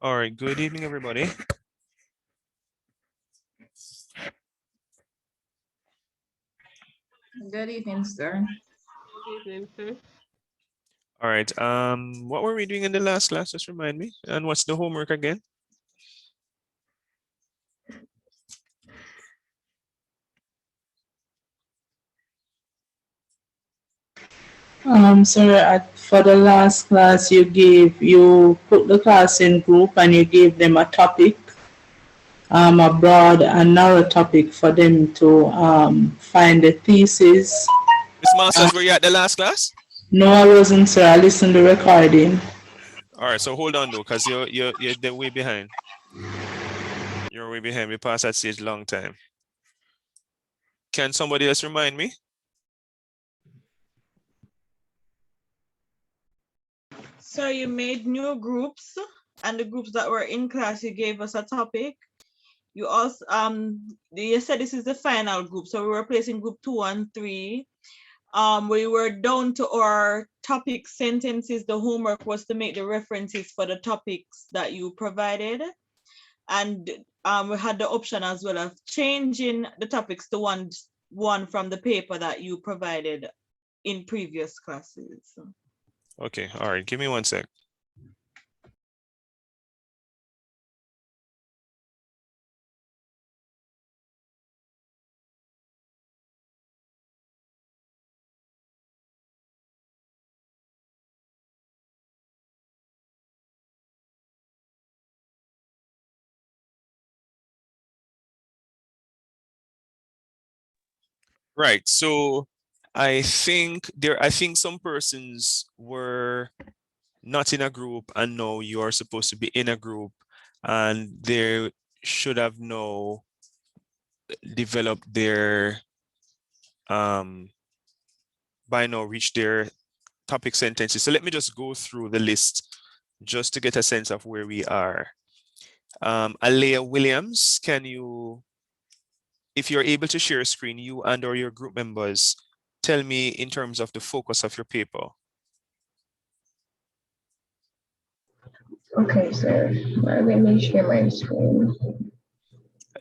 All right, good evening, everybody. Good evening, sir. Good evening, sir. All right, what were we doing in the last class? Just remind me. And what's the homework again? Sir, for the last class you put the class in group and you gave them a topic, a broad and narrow topic for them to find the thesis. Miss Masters, were you at the last class? No, I wasn't, sir. I listened to the recording. All right, so hold on though, because you're way behind. You're way behind. We passed that stage long time. Can somebody else remind me? So you made new groups, and the groups that were in class, you gave us a topic. You also you said this is the final group, so we were placing group 2 and 3. We were down to our topic sentences. The homework was to make the references for the topics that you provided. And we had the option as well of changing the topics to one from the paper that you provided in previous classes. Okay, all right, give me 1 sec. Right, so I think some persons were not in a group and now you are supposed to be in a group, and they should have now developed their by now reached their topic sentences. So let me just go through the list just to get a sense of where we are. Alea Williams, can you, if you're able to share a screen, you and or your group members, tell me in terms of the focus of your paper. Okay, sir. Let me share my screen.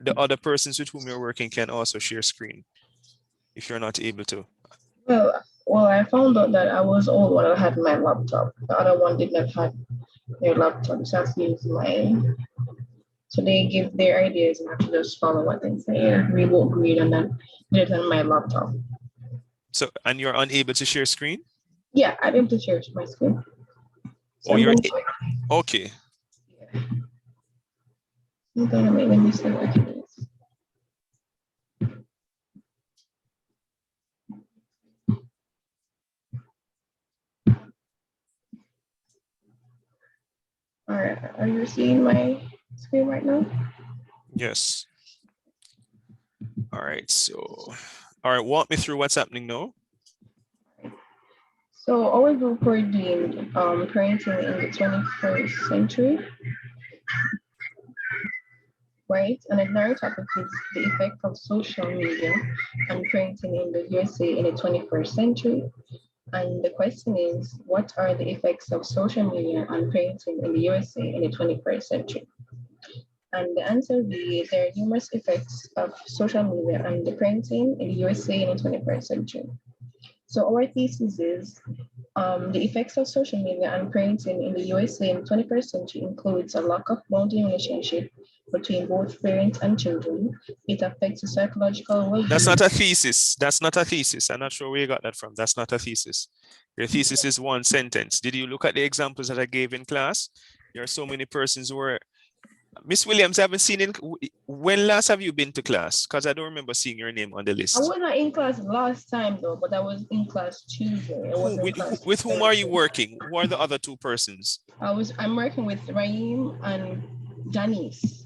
The other persons with whom you're working can also share screen if you're not able to. Well, I found out that I was the only one that had my laptop. The other one did not have their laptop, so I have to use mine. So they give their ideas and I have to just follow what they say. We both agreed on that. Did it on my laptop. So, and you're unable to share screen? Yeah, I'm able to share my screen. So Oh, you're Yeah. okay. Let me see what it is. All right, are you seeing my screen right now? Yes. All right, so, all right, walk me through what's happening now. So our group were deemed parenting in the 21st century, right? And another topic is the effect of social media and parenting in the USA in the 21st century. And the question is, what are the effects of social media and parenting in the USA in the 21st century? And the answer would be there are numerous effects of social media and the parenting in the USA in the 21st century. So our thesis is the effects of social media and parenting in the USA in the 21st century includes a lack of bonding relationship between both parents and children. It affects the psychological well-being. That's not a thesis. That's not a thesis. I'm not sure where you got that from. That's not a thesis. Your thesis is one sentence. Did you look at the examples that I gave in class? There are so many persons who were, Miss Williams, I haven't seen it. When last have you been to class? Because I don't remember seeing your name on the list. I was not in class last time though, but I was in class Tuesday. With whom are you working? Who are the other two persons? I'm working with Raheem and Janice.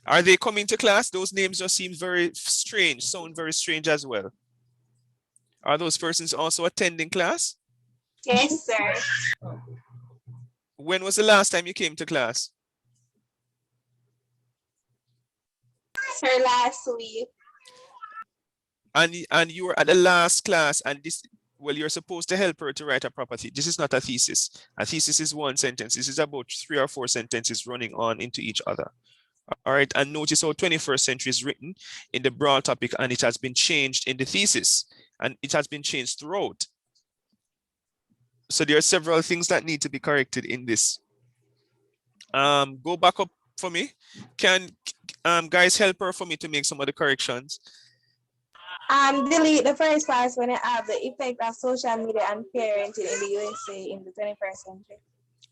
Are they coming to class? Those names just seem very strange, sound very strange as well. Are those persons also attending class? Yes, sir. When was the last time you came to class? Sir, last week. And you were at the last class, and this, well, you're supposed to help her to write a proper thesis. This is not a thesis. A thesis is one sentence. This is about 3 or 4 sentences running on into each other. All right, and notice how 21st century is written in the broad topic, and it has been changed in the thesis, and it has been changed throughout. So there are several things that need to be corrected in this. Go back up for me. Can guys help her for me to make some of the corrections? Delete the first part when I have the effect of social media and parenting in the USA in the 21st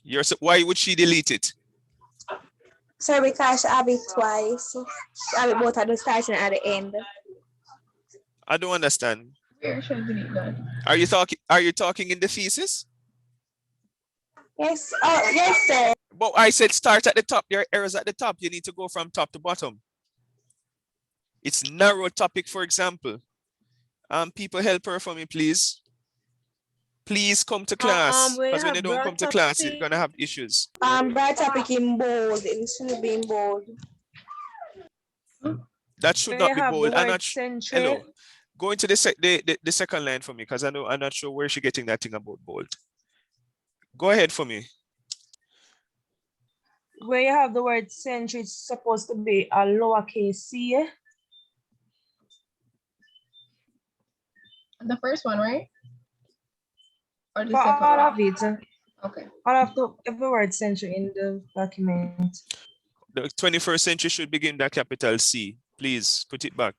century. Why would she delete it? Sir, because I have it twice. I have it both at the start and at the end. I don't understand. Where should I delete that? Are you talking in the thesis? Yes. Oh, yes, sir. But I said start at the top. There are errors at the top. You need to go from top to bottom. It's narrow topic, for example. People help her for me, please. Please come to class. We Because when have you don't broad come to class, you're topic. gonna have issues. Bright topic in bold. It should be in bold. That should We not be have the bold. I'm word not century. hello. Go into the second line for me, because I'm not sure where she's getting that thing about bold. Go ahead for me. Where you have the word century, it's supposed to be a lowercase c. The first one, right? Or the For second all one? of it. Okay. All of the every word century in the document. The 21st century should begin with a capital C. Please put it back.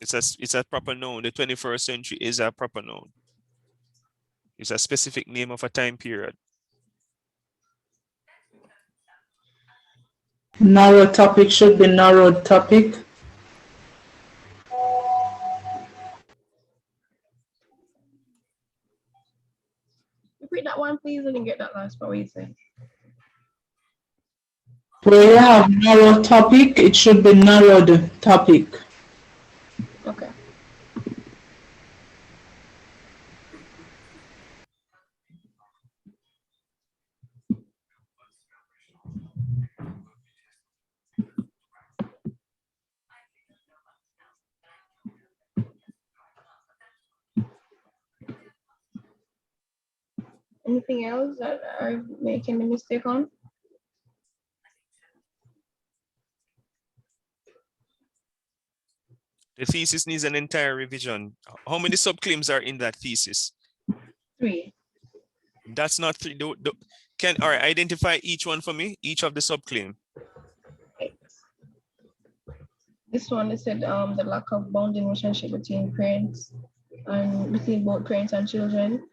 It's a proper noun. The 21st century is a proper noun. It's a specific name of a time period. Narrow topic should be narrowed topic. Repeat that one, please. I didn't get that last part. What you said. Where you have narrow topic, it should be narrowed topic. Okay. Anything else that I'm making a mistake on? The thesis needs an entire revision. How many subclaims are in that thesis? 3. That's not 3. All right, identify each one for me, each of the subclaim. This one is said the lack of bonding relationship between parents and between both parents and children,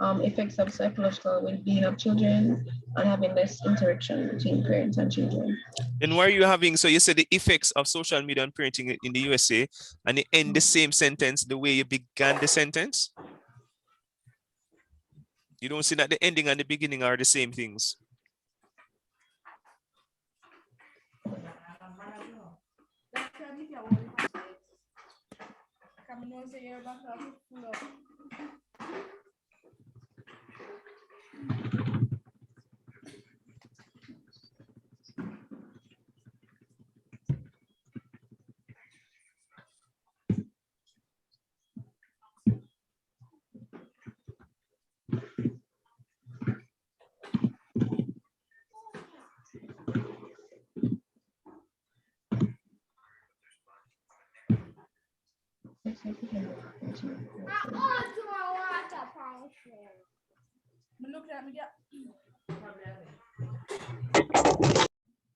effects of psychological well-being of children, and having less interaction between parents and children. Then why are you having, so you said the effects of social media and parenting in the USA, and you end the same sentence the way you began the sentence? You don't see that the ending and the beginning are the same things.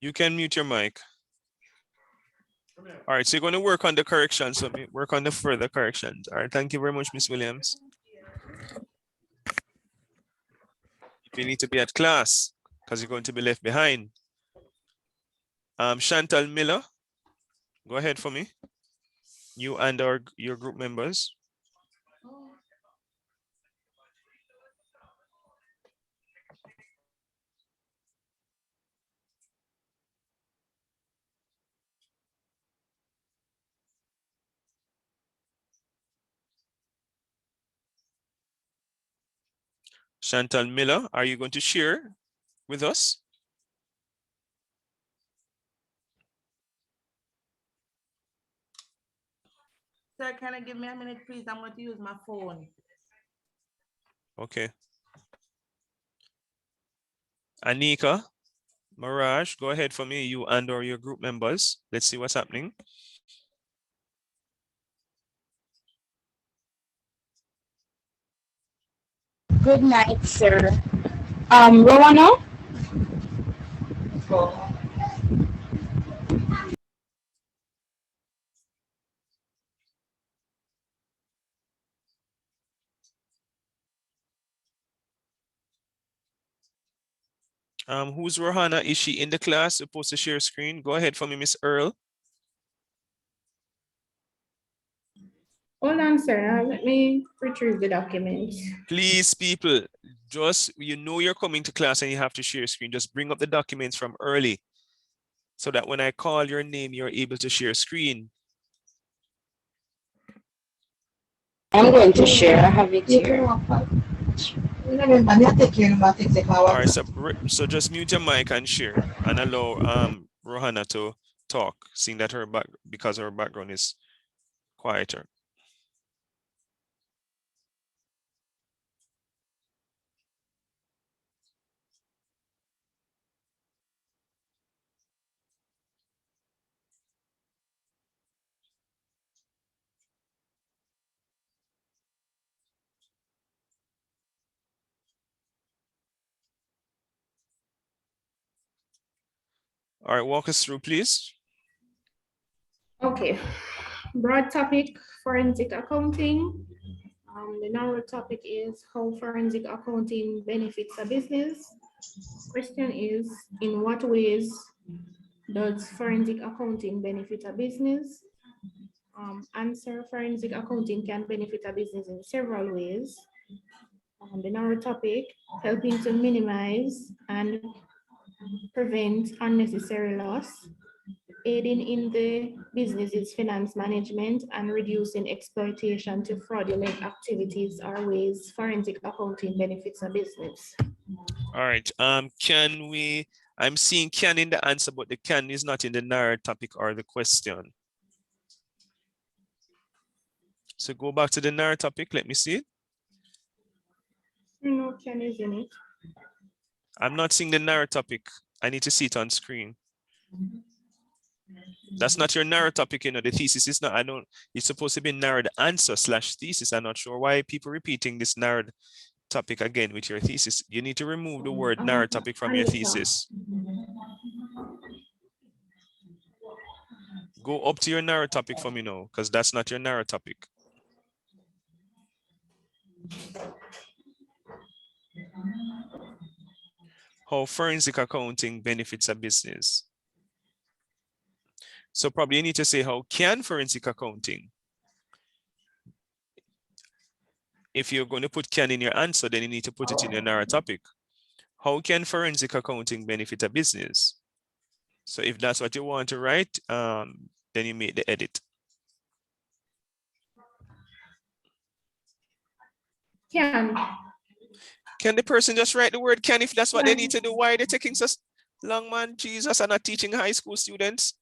You can mute your mic. All right, so you're going to work on the corrections. So work on the further corrections. All right, thank you very much, Miss Williams. If you need to be at class, because you're going to be left behind. Chantal Miller, go ahead for me. You and your group members. Chantal Miller, are you going to share with us? Sir, can I give me a minute, please? I'm going to use my phone. Okay. Anika, Mirage, go ahead for me, you and or your group members. Let's see what's happening. Good night, sir. Rowana? Who's Rohana? Is she in the class? Supposed to share screen? Go ahead for me, Miss Earl. Hold on, sir. Now let me retrieve the documents. Please, people, just, you know you're coming to class and you have to share screen, just bring up the documents from early so that when I call your name, you're able to share screen. I'm going to share. I have it here. All right, so just mute your mic and share and allow Rohana to talk, seeing that because her background is quieter. All right, walk us through, please. Okay, broad topic, forensic accounting. The narrow topic is how forensic accounting benefits a business. Question is, in what ways does forensic accounting benefit a business? Answer, forensic accounting can benefit a business in several ways. The narrow topic, helping to minimize and prevent unnecessary loss, aiding in the business's finance management, and reducing exploitation to fraudulent activities are ways forensic accounting benefits a business. All right, I'm seeing can in the answer, but the can is not in the narrow topic or the question. So go back to the narrow topic, let me see it. No can is in it. I'm not seeing the narrow topic. I need to see it on screen. That's not your narrow topic, the thesis is not, it's supposed to be narrowed answer / thesis. I'm not sure why people repeating this narrowed topic again with your thesis. You need to remove the word narrow topic from your thesis. Go up to your narrow topic for me now, because that's not your narrow topic. How forensic accounting benefits a business. So probably you need to say, how can forensic accounting? If you're going to put can in your answer, then you need to put it in your narrow topic. How can forensic accounting benefit a business? So if that's what you want to write, then you make the edit. Can the person just write the word can if that's what they need to do? Why are they taking so long, man? Jesus, I'm not teaching high school students.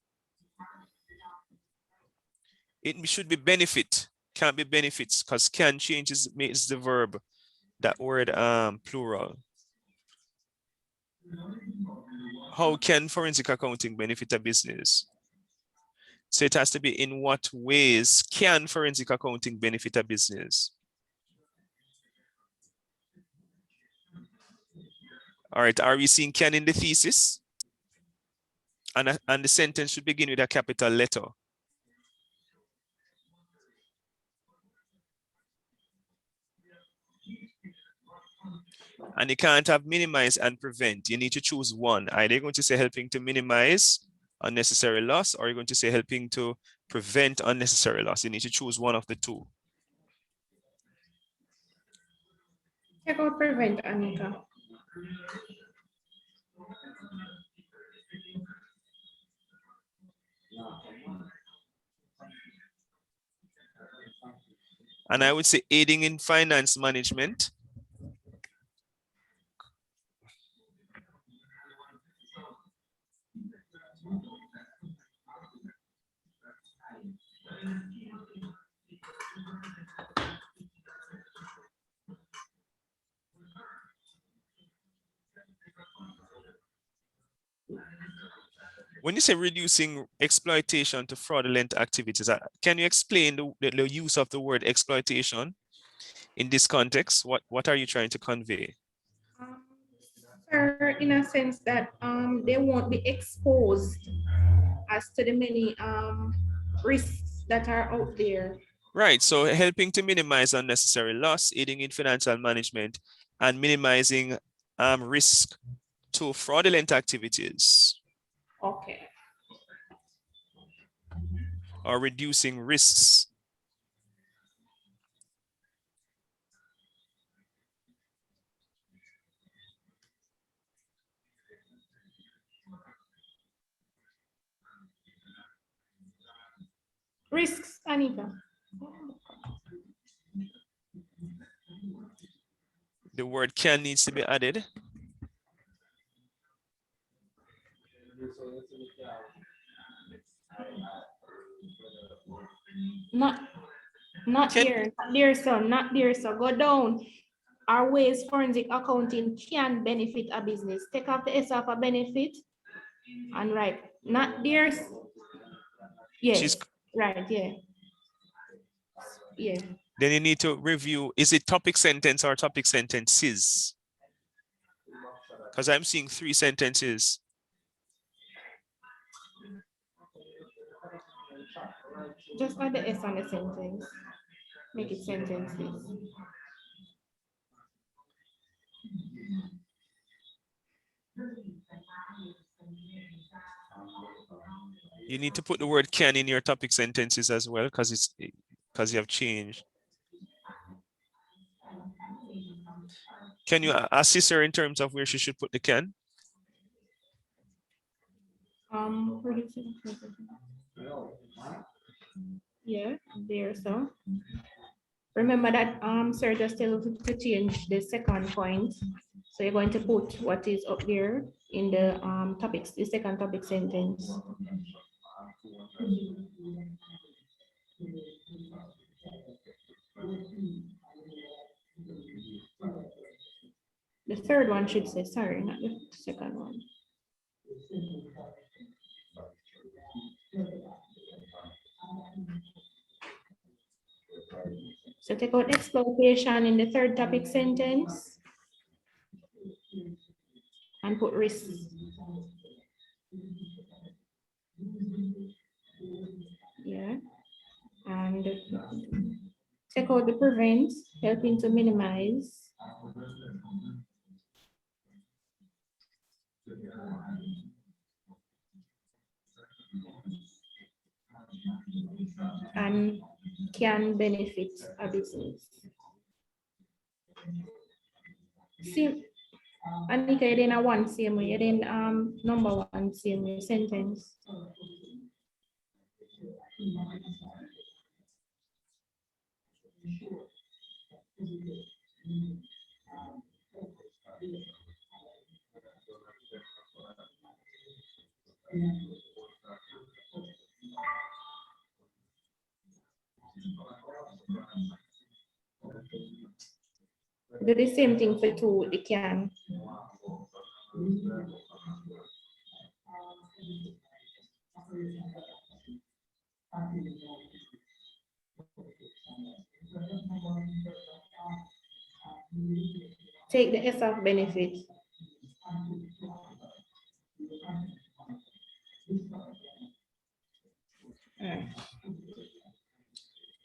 It should be benefit, can't be benefits, because can makes the verb, that word plural. How can forensic accounting benefit a business? So it has to be, in what ways can forensic accounting benefit a business? All right, are we seeing can in the thesis? And the sentence should begin with a capital letter. And you can't have minimize and prevent. You need to choose one. Either you're going to say helping to minimize unnecessary loss, or you're going to say helping to prevent unnecessary loss. You need to choose one of the two. check out prevent, Anika. And I would say aiding in finance management. When you say reducing exploitation to fraudulent activities, can you explain the use of the word exploitation in this context? What are you trying to convey? Sir, in a sense that they won't be exposed as to the many risks that are out there. Right, so helping to minimize unnecessary loss, aiding in financial management, and minimizing risk to fraudulent activities. Okay. Or reducing risks. Risks, Anika. The word can needs to be added. Not there, so go down. Our ways forensic accounting can benefit a business. Take off the S of a benefit and write, not there. Yes, right, yeah. Yeah. Then you need to review, is it topic sentence or topic sentences? Because I'm seeing 3 sentences. Just add the S on the sentence. Make it sentences. You need to put the word can in your topic sentences as well, because you have changed. Can you assist her in terms of where she should put the can? Where do you see yeah, there, so. Remember that sir just tell to change the second point. So you're going to put what is up there in the topics, the second topic sentence. The third one should say, sorry, not the second one. So take out exploitation in the third topic sentence and put risk. Yeah, and take out the prevent, helping to minimize. And can benefit a business. See, Anika, you didn't one same way, you didn't number one same way sentence. Do the same thing for two, they can. Take the S of benefit.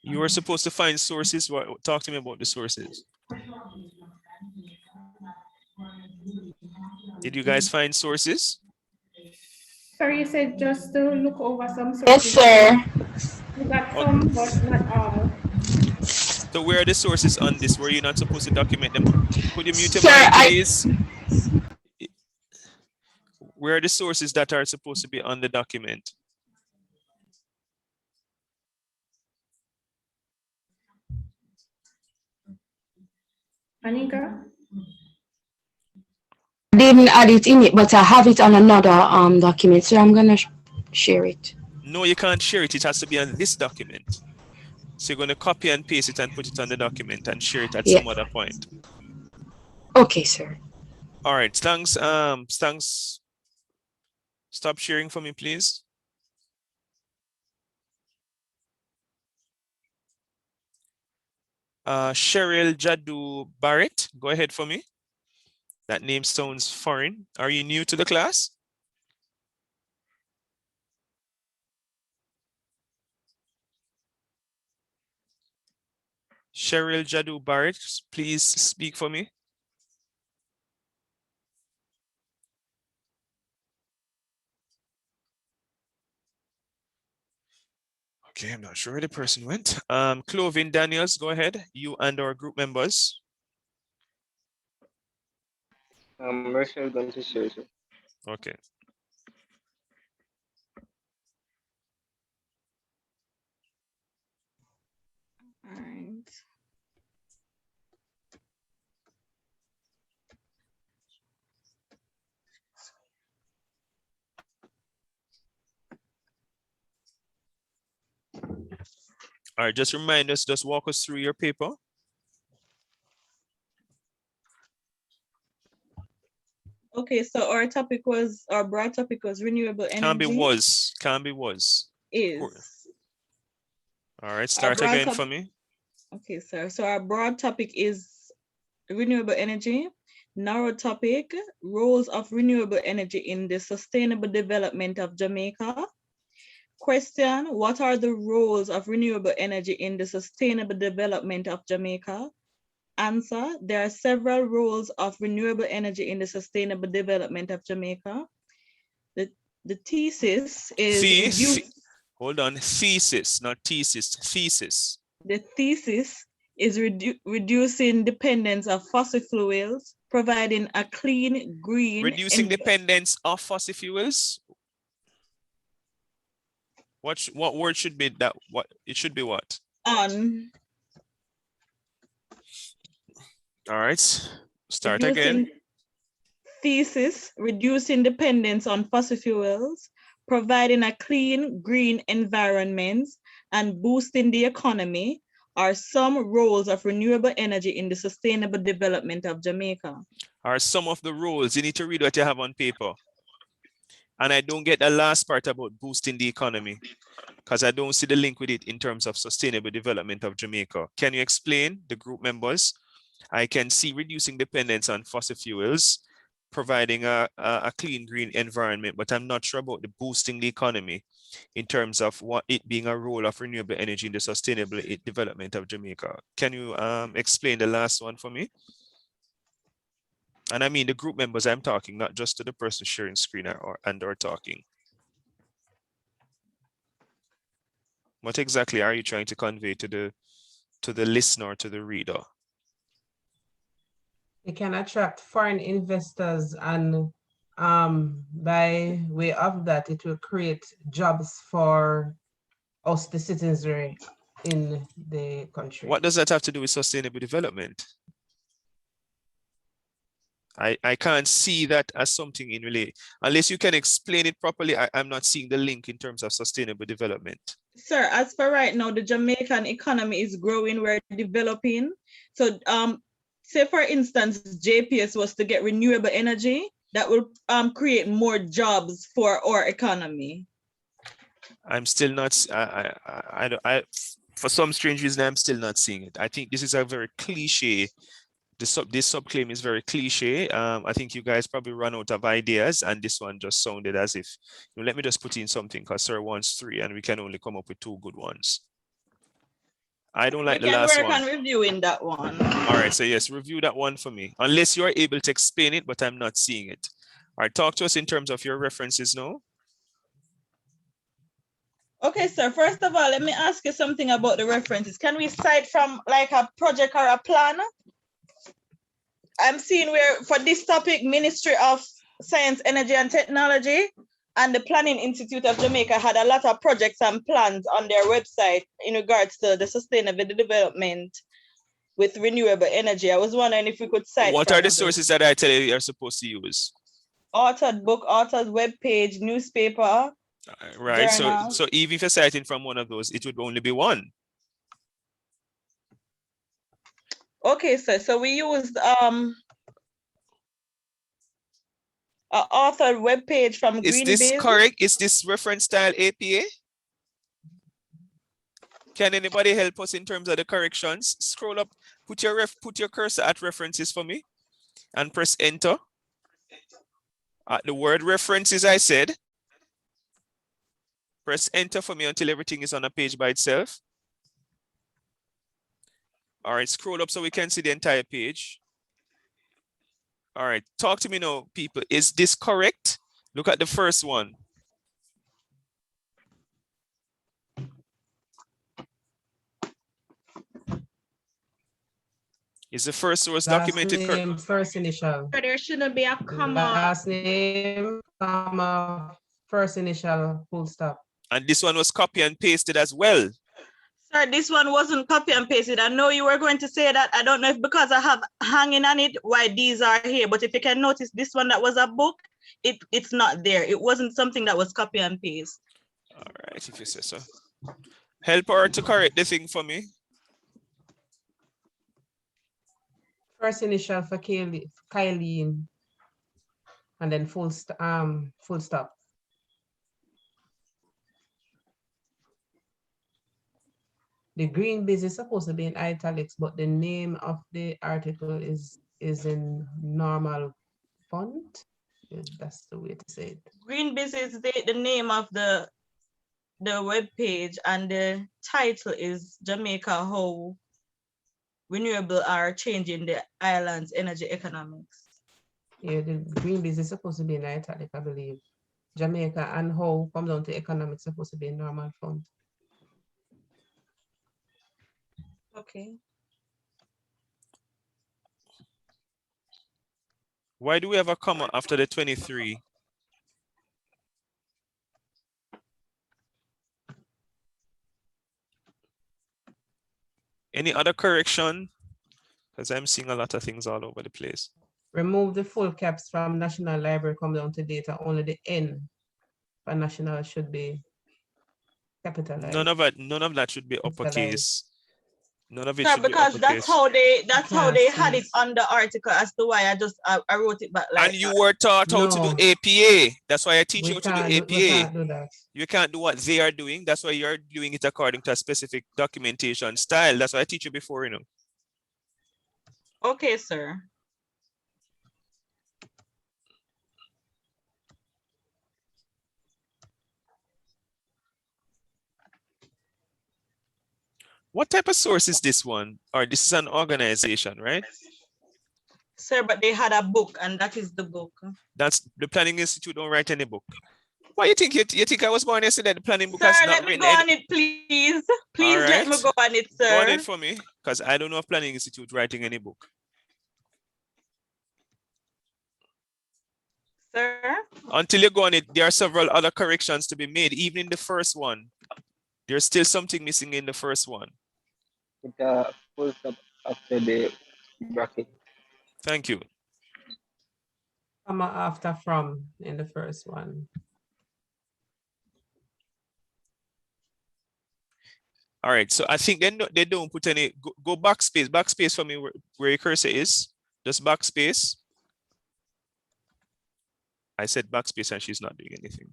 You were supposed to find sources. Talk to me about the sources. Did you guys find sources? Sorry, you said just to look over some sources. Yes, sir. We got some, but not all. So where are the sources on this? Were you not supposed to document them? Could you mute your Sir, mic, please? Where are the sources that are supposed to be on the document? Anika? Didn't add it in it, but I have it on another document, so I'm gonna share it. No, you can't share it. It has to be on this document. So you're going to copy and paste it and put it on the document and share it at some other point. Okay, sir. All right, thanks. Thanks. Stop sharing for me, please. Cheryl Jadu Barrett, go ahead for me. That name sounds foreign. Are you new to the class? Cheryl Jadu Barrett, please speak for me. Okay, I'm not sure where the person went. Clovis Daniels, go ahead. You and our group members. Rachel going to share. Okay. All right. All right, just remind us, just walk us through your paper. Okay, so our broad topic was renewable Can be energy was. is. All right, Our start broad again top- for me. Okay, sir. So our broad topic is renewable energy. Narrow topic, roles of renewable energy in the sustainable development of Jamaica. Question, what are the roles of renewable energy in the sustainable development of Jamaica? Answer, there are several roles of renewable energy in the sustainable development of Jamaica. The thesis is Hold on, thesis, not thesis, thesis. The thesis is reducing dependence of fossil fuels, providing a clean, green, Reducing dependence of fossil fuels. What word should be that? What it should be what? on All right, start again. Thesis, reducing dependence on fossil fuels, providing a clean, green environment, and boosting the economy are some roles of renewable energy in the sustainable development of Jamaica. Are some of the roles. You need to read what you have on paper. And I don't get the last part about boosting the economy because I don't see the link with it in terms of sustainable development of Jamaica. Can you explain, the group members? I can see reducing dependence on fossil fuels, providing a clean, green environment, but I'm not sure about the boosting the economy in terms of what it being a role of renewable energy in the sustainable development of Jamaica. Can you explain the last one for me? And I mean the group members I'm talking, not just to the person sharing screen or talking. What exactly are you trying to convey to the listener, to the reader? It can attract foreign investors, and by way of that, it will create jobs for us, the citizenry in the country. What does that have to do with sustainable development? I can't see that as something in relation. Unless you can explain it properly, I'm not seeing the link in terms of sustainable development. Sir, as for right now, the Jamaican economy is growing, we're developing. So say for instance, JPS was to get renewable energy, that will create more jobs for our economy. I'm still not, for some strange reason, I'm still not seeing it. I think this is a very cliche. This subclaim is very cliche. I think you guys probably run out of ideas, and this one just sounded as if, let me just put in something because sir wants 3 and we can only come up with 2 good ones. I don't like the last one. We can work on reviewing that one. All right, so yes, review that one for me. Unless you are able to explain it, but I'm not seeing it. All right, talk to us in terms of your references now. Okay, sir, first of all, let me ask you something about the references. Can we cite from like a project or a plan? I'm seeing where for this topic, Ministry of Science, Energy and Technology and the Planning Institute of Jamaica had a lot of projects and plans on their website in regards to the sustainable development with renewable energy. I was wondering if we could cite. What are the sources that I tell you you're supposed to use? Authored book, author's webpage, newspaper. Right, journal. so even if you're citing from one of those, it would only be one. Okay, sir. So we used an authored webpage from Greenbiz. Is this correct? Is this reference style APA? Can anybody help us in terms of the corrections? Scroll up, put your cursor at references for me and press enter. The word references I said. Press enter for me until everything is on a page by itself. All right, scroll up so we can see the entire page. All right, talk to me now, people. Is this correct? Look at the first one. Is the first source documented? Last name, first initial. So there shouldn't be a comma. Last name, comma, first initial, full stop. And this one was copy and pasted as well. Sir, this one wasn't copy and pasted. I know you were going to say that. I don't know if because I have hanging on it why these are here, but if you can notice this one that was a book, it's not there. It wasn't something that was copy and paste. All right, if you say so. Help her to correct the thing for me. First initial for Kylene, and then full stop. The green biz is supposed to be in italics, but the name of the article is in normal font. That's the way to say it. Green Biz is the name of the web page, and the title is Jamaica: How Renewable are Changing the Island's Energy Economics. Yeah, the green biz is supposed to be in italic, I believe. Jamaica and how come down to economics supposed to be in normal font. Okay. Why do we have a comma after the 23? Any other correction? Because I'm seeing a lot of things all over the place. Remove the full caps from National Library, come down to data, only the N for national should be capitalized. None of that should be uppercase. None of it Sir, should be because uppercase. that's how they had it on the article as to why I wrote it back like and you were taught how to do APA. That's why I teach you how to do APA. We can't do that. You can't do what they are doing. That's why you're doing it according to a specific documentation style. That's why I teach you before, you know. Okay, sir. What type of source is this one? Or this is an organization, right? Sir, but they had a book, and that is the book. That's the Planning Institute don't write any book. Why you think you think I was born yesterday? The planning book Sir, has not let me written go on it, please. Please let me go on it, sir. Go on it for me, because I don't know of Planning Institute writing any book. Sir? Until you go on it, there are several other corrections to be made. Even in the first one, there's still something missing in the first one. With a full stop after the bracket. Thank you. Comma after from in the first one. All right, so I think they don't put any, go backspace for me where your cursor is, just backspace. I said backspace and she's not doing anything.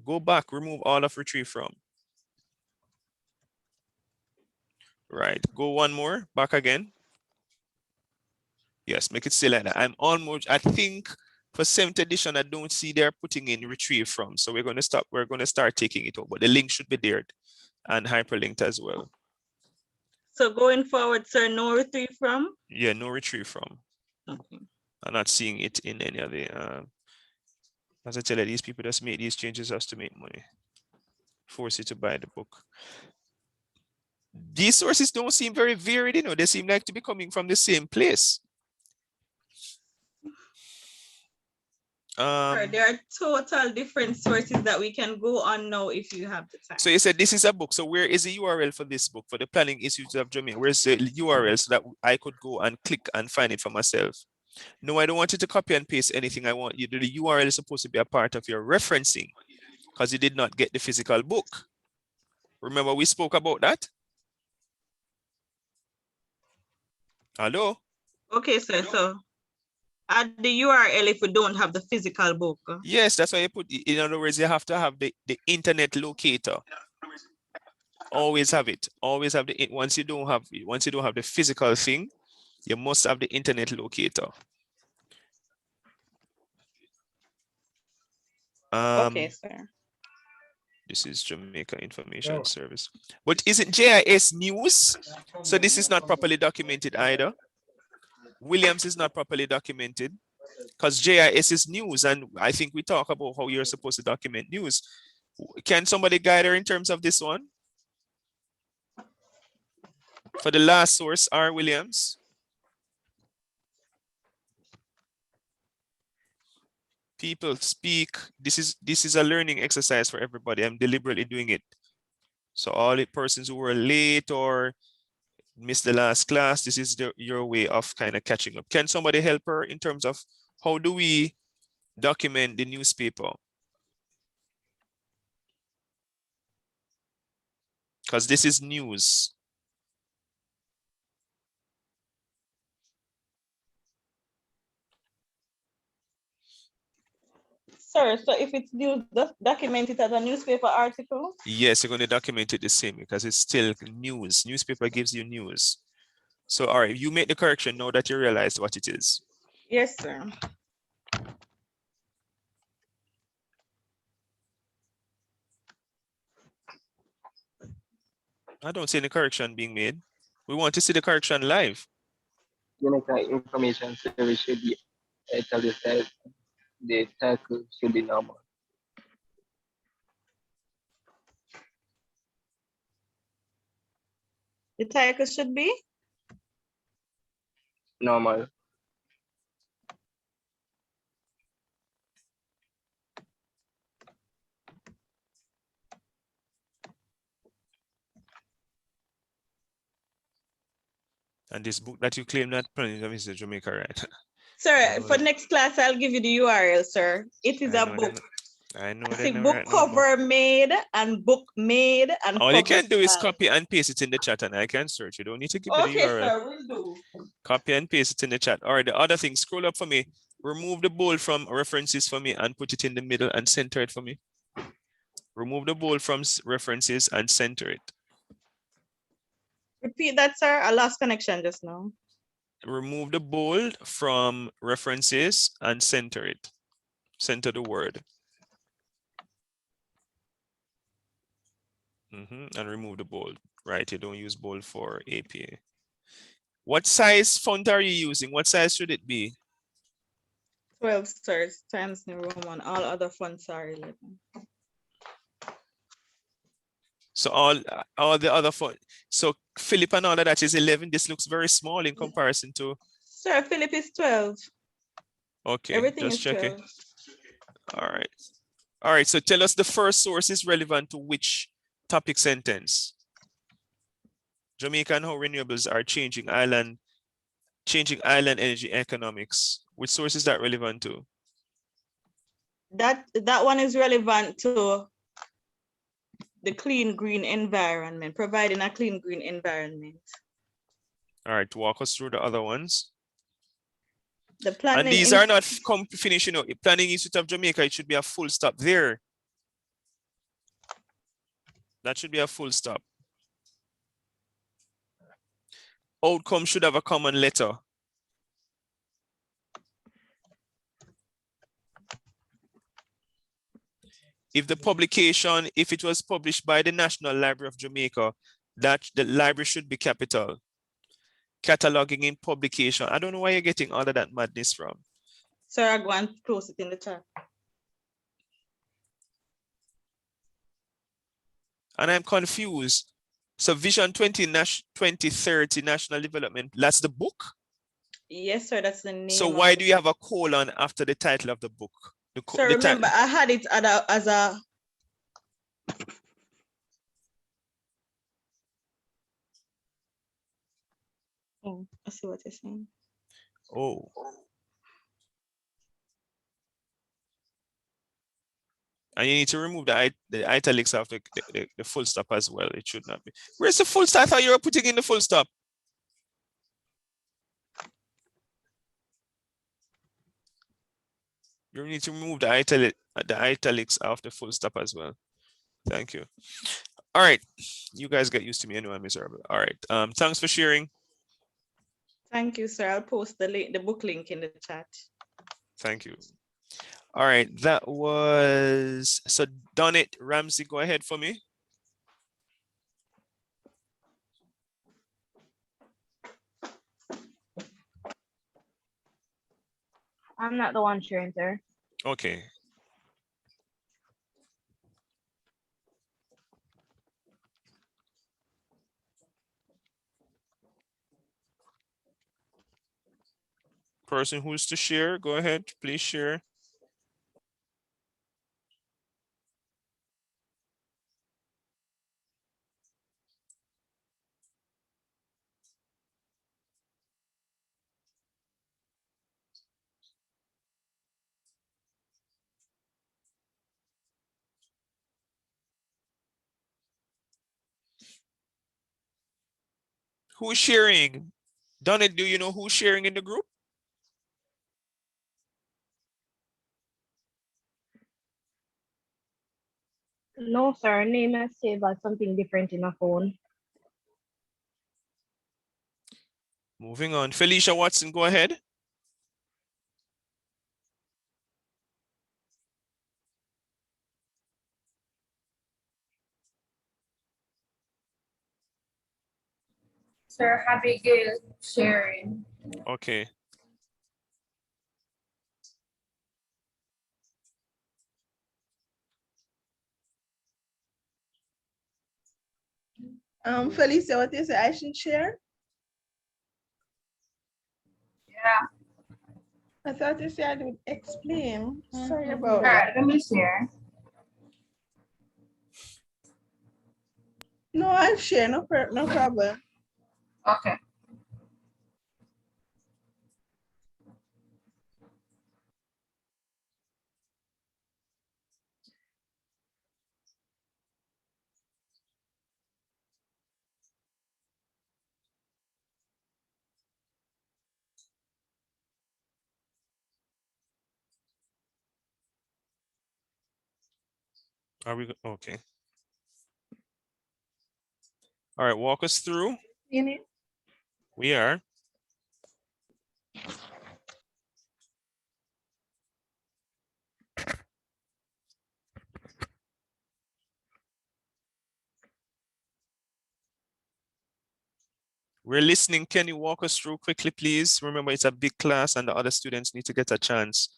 Go back, remove all of retrieve from. Right, go one more, back again. Yes, make it stay like that. I think for 7th edition, I don't see they're putting in retrieve from. So we're going to start taking it over. But the link should be there and hyperlinked as well. So going forward, sir, no retrieve from? Yeah, no retrieve from. Okay. I'm not seeing it in any of the, as I tell you, these people just make these changes just to make money. Force you to buy the book. These sources don't seem very varied, you know, they seem like to be coming from the same place. There are total different sources that we can go on now if you have the time. So you said this is a book. So where is the URL for this book, for the Planning Institute of Jamaica? Where's the URL so that I could go and click and find it for myself? No, I don't want you to copy and paste anything. I want you to, the URL is supposed to be a part of your referencing because you did not get the physical book. Remember we spoke about that? Hello? Okay, sir, so add the URL if we don't have the physical book. Yes, that's why you put, in other words, you have to have the internet locator. Always have it. Always have the, once you don't have the physical thing, you must have the internet locator. Okay, sir. This is Jamaica Information Service. But isn't JIS news? So this is not properly documented either. Williams is not properly documented because JIS is news. And I think we talk about how you're supposed to document news. Can somebody guide her in terms of this one? For the last source, R. Williams. People speak. This is a learning exercise for everybody. I'm deliberately doing it. So all the persons who were late or missed the last class, this is your way of kind of catching up. Can somebody help her in terms of how do we document the newspaper? Because this is news. Sir, so if it's news, document it as a newspaper article? Yes, you're going to document it the same because it's still news. Newspaper gives you news. So, all right, you make the correction now that you realize what it is. Yes, sir. I don't see any correction being made. We want to see the correction live. Jamaica Information Service should be italicized. The title should be normal. The title should be? Normal. And this book that you claim that is Jamaica, right? Sir, for next class, I'll give you the URL, sir. It is a book. I know Classic that. book cover made and book made and all you can cover do is style. copy and paste it in the chat and I can search. You don't need to give me the Okay, URL. sir, will do. Copy and paste it in the chat. All right, the other thing, scroll up for me. Remove the bold from references for me and put it in the middle and center it for me. Remove the bold from references and center it. Repeat that, sir. I lost connection just now. Remove the bold from references and center it. Center the word. And remove the bold. Right, you don't use bold for APA. What size font are you using? What size should it be? 12, sir, Times New Roman. All other fonts are 11. So all the other font. So Philip and all of that is 11. This looks very small in comparison to. Sir, Philip is 12. Okay, Everything just is checking. 12. All right. All right, so tell us the first source is relevant to which topic sentence. Jamaica and how renewables are changing island energy economics. Which source is that relevant to? That one is relevant to the clean green environment, providing a clean green environment. All right, walk us through the other ones. The planning. And these are not finished, you know. Planning Institute of Jamaica, it should be a full stop there. That should be a full stop. Outcome should have a common letter. If the publication, if it was published by the National Library of Jamaica, that the library should be capital. Cataloging in publication. I don't know where you're getting all of that madness from. Sir, I go and post it in the chat. And I'm confused. So Vision 2030 National Development, that's the book? Yes, sir, that's the name. So why do you have a colon after the title of the book? So remember, I had it as a oh, I see what you're saying. Oh. And you need to remove the italics after the full stop as well. It should not be. Where's the full stop? I thought you were putting in the full stop. You need to remove the italics after full stop as well. Thank you. All right. You guys get used to me anyway, I'm miserable. All right. Thanks for sharing. Thank you, sir. I'll post the book link in the chat. Thank you. All right. That was, so done it. Ramsey, go ahead for me. I'm not the one sharing, sir. Okay. Person who's to share, go ahead, please share. Who's sharing? Donnet, do you know who's sharing in the group? No, sir. Name and save as something different in a phone. Moving on. Felicia Watson, go ahead. Sir Abigail sharing. Okay. Felicia, what you say? I should share? Yeah. I thought you said I would explain. Sorry about All that. right, let me share. No, I'll share. No problem. Okay. Are we okay? All right, walk us through. We are. We're listening. Can you walk us through quickly, please? Remember, it's a big class and the other students need to get a chance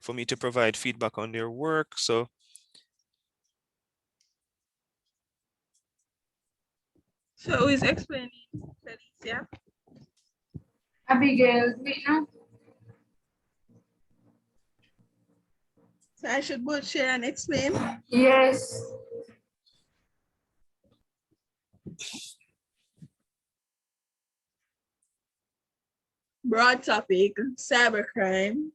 for me to provide feedback on their work. So who is explaining? Felicia? Abigail, wait now. So I should both share and explain? Yes. Broad topic, cybercrime.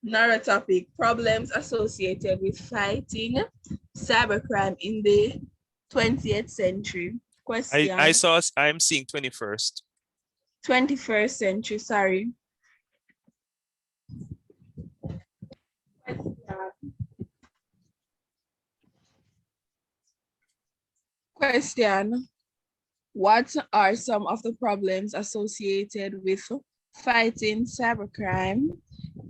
Narrow topic, problems associated with fighting cybercrime in the 20th century. Question. I'm seeing 21st. 21st century, sorry. Question. What are some of the problems associated with fighting cybercrime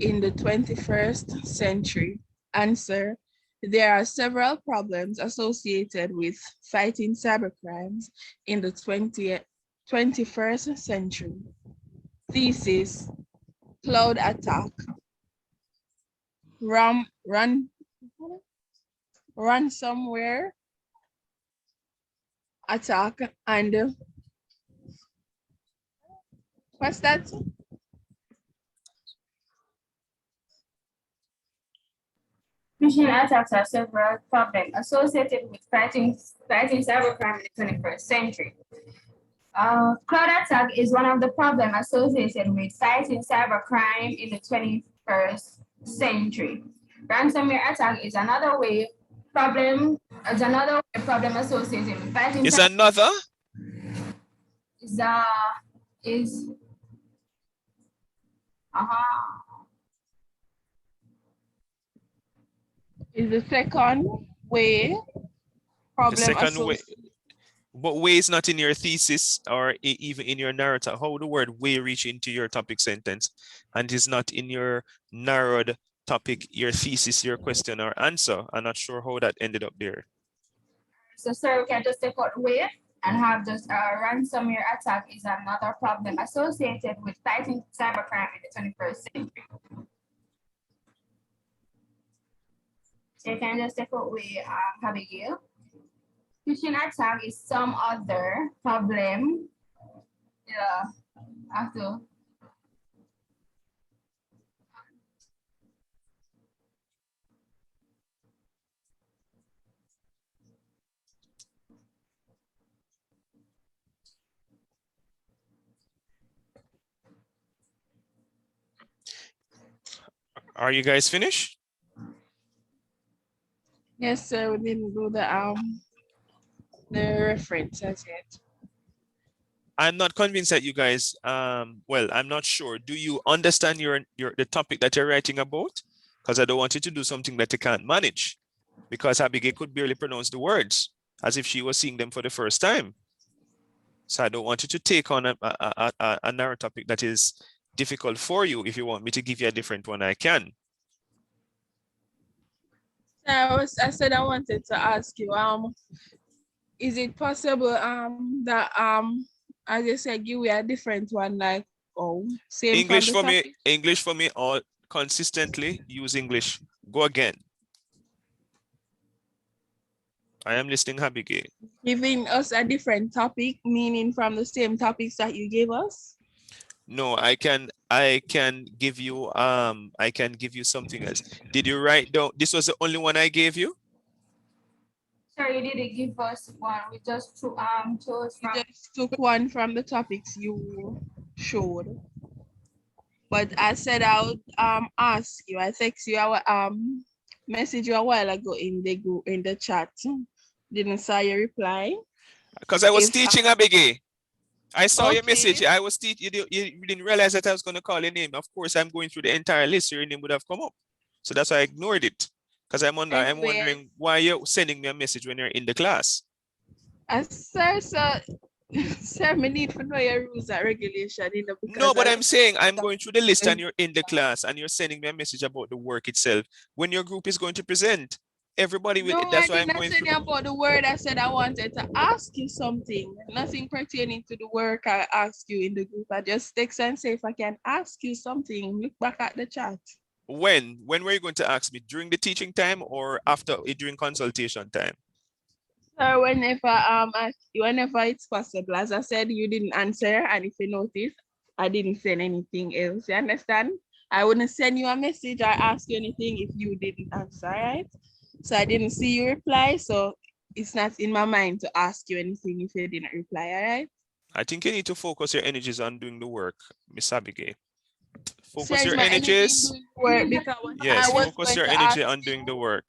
in the 21st century? Answer. There are several problems associated with fighting cybercrimes in the 21st century. Thesis. Cloud attack. Ransomware attack and what's that? Phishing attacks are several problems associated with fighting cybercrime in the 21st century. Cloud attack is one of the problems associated with fighting cybercrime in the 21st century. Ransomware attack is another problem associated with fighting. Is another? Is the second way problem. The second way. But way is not in your thesis or even in your narrative. How would the word way reach into your topic sentence and is not in your narrowed topic, your thesis, your question or answer? I'm not sure how that ended up there. So sir, we can just take out way and have just ransomware attack is another problem associated with fighting cybercrime in the 21st century. So you can just take out way, Abigail. Phishing attack is some other problem. Yeah, after. Are you guys finished? Yes, sir. We didn't do the reference as yet. I'm not convinced that you guys, well, I'm not sure. Do you understand the topic that you're writing about? Because I don't want you to do something that you can't manage. Because Abigail could barely pronounce the words as if she was seeing them for the first time. So I don't want you to take on a narrow topic that is difficult for you. If you want me to give you a different one, I can. I said I wanted to ask you, is it possible that as you said, give me a different one, like same English from for the me, topic? English for me, all consistently use English. Go again. I am listening, Abigail. Giving us a different topic, meaning from the same topics that you gave us? No, I can give you something else. Did you write down? This was the only one I gave you? Sir, you didn't give us one. We just chose from. You just took one from the topics you showed. But I said I would ask you. I text you message you a while ago in the group, in the chat. Didn't saw your reply. Because I was teaching, Abigail. I saw your Okay. message. I was teaching. You didn't realize that I was going to call your name. Of course, I'm going through the entire list, so your name would have come up. So that's why I ignored it. Because I'm Anyway, wondering why you're sending me a message when you're in the class. Sir, sir, me need to know your rules and regulation. No, but I'm saying I'm going through the list and you're in the class and you're sending me a message about the work itself when your group is going to present. Everybody will, No, that's I why did I'm not going say through. about the word. I said I wanted to ask you something. Nothing pertaining to the work I asked you in the group. I just text and say if I can ask you something. Look back at the chat. When were you going to ask me? During the teaching time or after, during consultation time? Sir, whenever it's possible. As I said, you didn't answer, and if you notice, I didn't send anything else. You understand? I wouldn't send you a message or ask you anything if you didn't answer, right? So I didn't see you reply, so it's not in my mind to ask you anything if you didn't reply, all right? I think you need to focus your energies on doing the work, Miss Abigail. Focus Sir, your my energy energies. doing work because Yes, focus your energy on doing the work.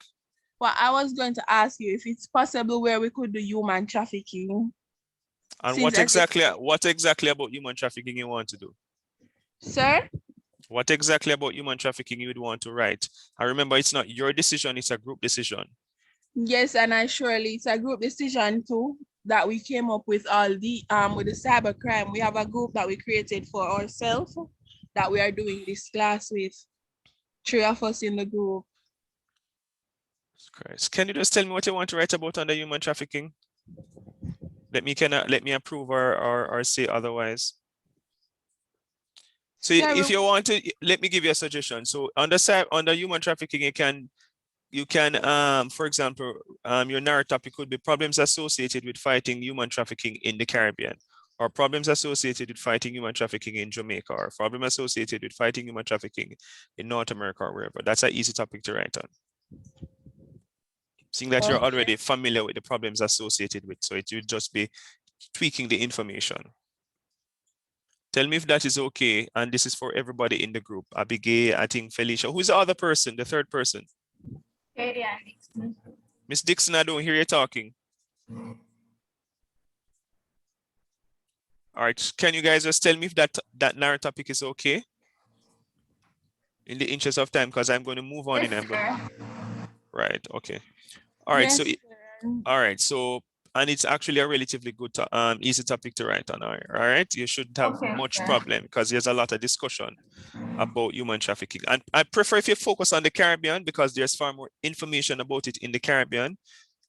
Well, I was going to ask you if it's possible where we could do human trafficking. And what exactly about human trafficking you want to do? Sir? What exactly about human trafficking you would want to write? I remember it's not your decision, it's a group decision. Yes, and it's a group decision too that we came up with all the with the cyber crime. We have a group that we created for ourselves that we are doing this class with. 3 of us in the group. Christ. Can you just tell me what you want to write about under human trafficking? Let me approve or say otherwise. So if you want to, let me give you a suggestion. So under human trafficking, you can for example, your narrative topic could be problems associated with fighting human trafficking in the Caribbean, or problems associated with fighting human trafficking in Jamaica, or problem associated with fighting human trafficking in North America or wherever. That's an easy topic to write on. Seeing that you're already familiar with the problems associated with, so it would just be tweaking the information. Tell me if that is okay, and this is for everybody in the group. Abigail, I think Felicia. Who's the other person, the third person? Katie and Dixon. Miss Dixon, I don't hear you talking. All right, can you guys just tell me if that narrow topic is okay? In the interest of time, because I'm going to move on and I'm going to... Right, okay. All right, so and it's actually a relatively good, easy topic to write on. All right, you shouldn't have much problem because there's a lot of discussion about human trafficking. And I prefer if you focus on the Caribbean because there's far more information about it in the Caribbean.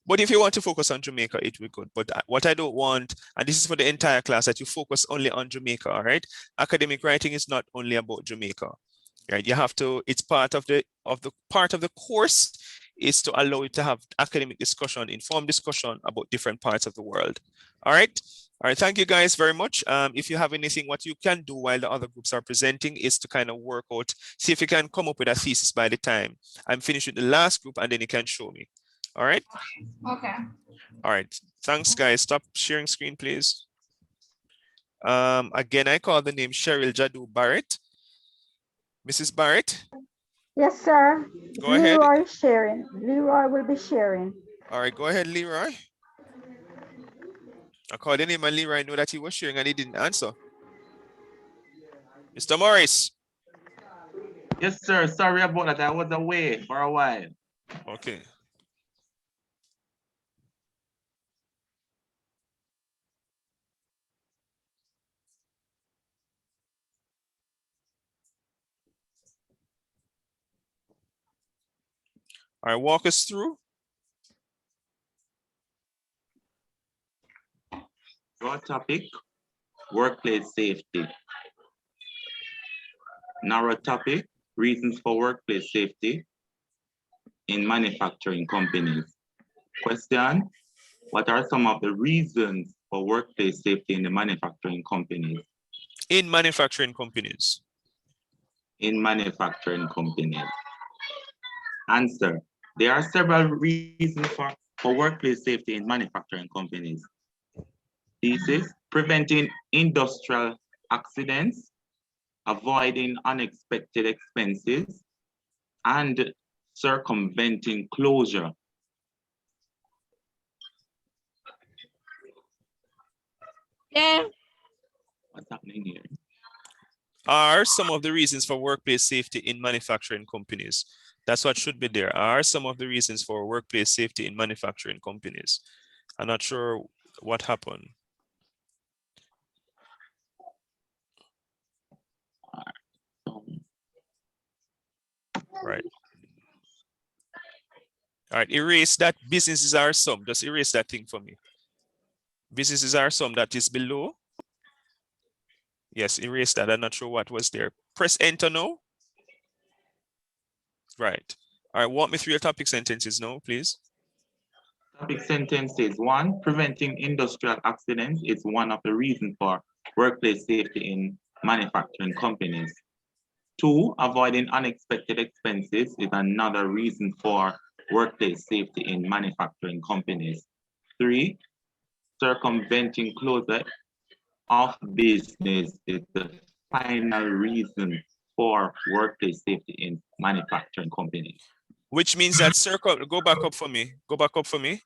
But if you want to focus on Jamaica, it will be good. But what I don't want, and this is for the entire class, that you focus only on Jamaica, all right? Academic writing is not only about Jamaica, right? You have to, it's part of the course is to allow you to have academic discussion, informed discussion about different parts of the world. All right. All right. Thank you guys very much. If you have anything, what you can do while the other groups are presenting is to kind of work out, see if you can come up with a thesis by the time I'm finished with the last group, and then you can show me. All right. Okay. All right. Thanks, guys. Stop sharing screen, please. Again, I call the name Cheryl Jadu Barrett. Mrs. Barrett. Yes, sir. Go ahead. Leroy sharing. Leroy will be sharing. All right, go ahead, Leroy. I called the name and Leroy knew that he was sharing and he didn't answer. Mr. Morris. Yes, sir. Sorry about that. I was away for a while. Okay. All right, walk us through. Your topic, workplace safety. Narrow topic, reasons for workplace safety in manufacturing companies. Question, what are some of the reasons for workplace safety in the manufacturing companies? In manufacturing companies. In manufacturing companies. Answer, there are several reasons for workplace safety in manufacturing companies. Thesis, preventing industrial accidents, avoiding unexpected expenses, and circumventing closure. Yeah. What's happening here? Are some of the reasons for workplace safety in manufacturing companies. That's what should be there. Are some of the reasons for workplace safety in manufacturing companies. I'm not sure what happened. Right. All right, erase that. Businesses are some. Just erase that thing for me. Businesses are some. That is below. Yes, erase that. I'm not sure what was there. Press enter now. Right. All right, walk me through your topic sentences now, please. Topic sentences. 1, preventing industrial accidents is one of the reasons for workplace safety in manufacturing companies. 2, avoiding unexpected expenses is another reason for workplace safety in manufacturing companies. 3, circumventing closure of business is the final reason for workplace safety in manufacturing companies. Which means that go back up for me. Go back up for me.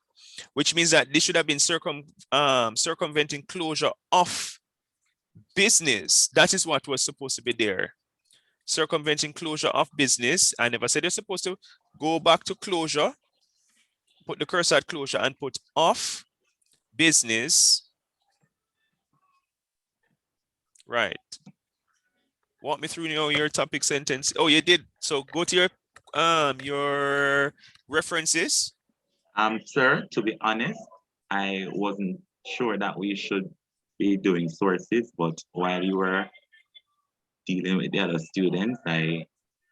Which means that this should have been circumventing closure of business. That is what was supposed to be there. Circumventing closure of business. I never said you're supposed to go back to closure. Put the cursor at closure and put off business. Right. Walk me through your topic sentence. Oh, you did. So go to your references. Sir, to be honest, I wasn't sure that we should be doing sources, but while you were dealing with the other students, I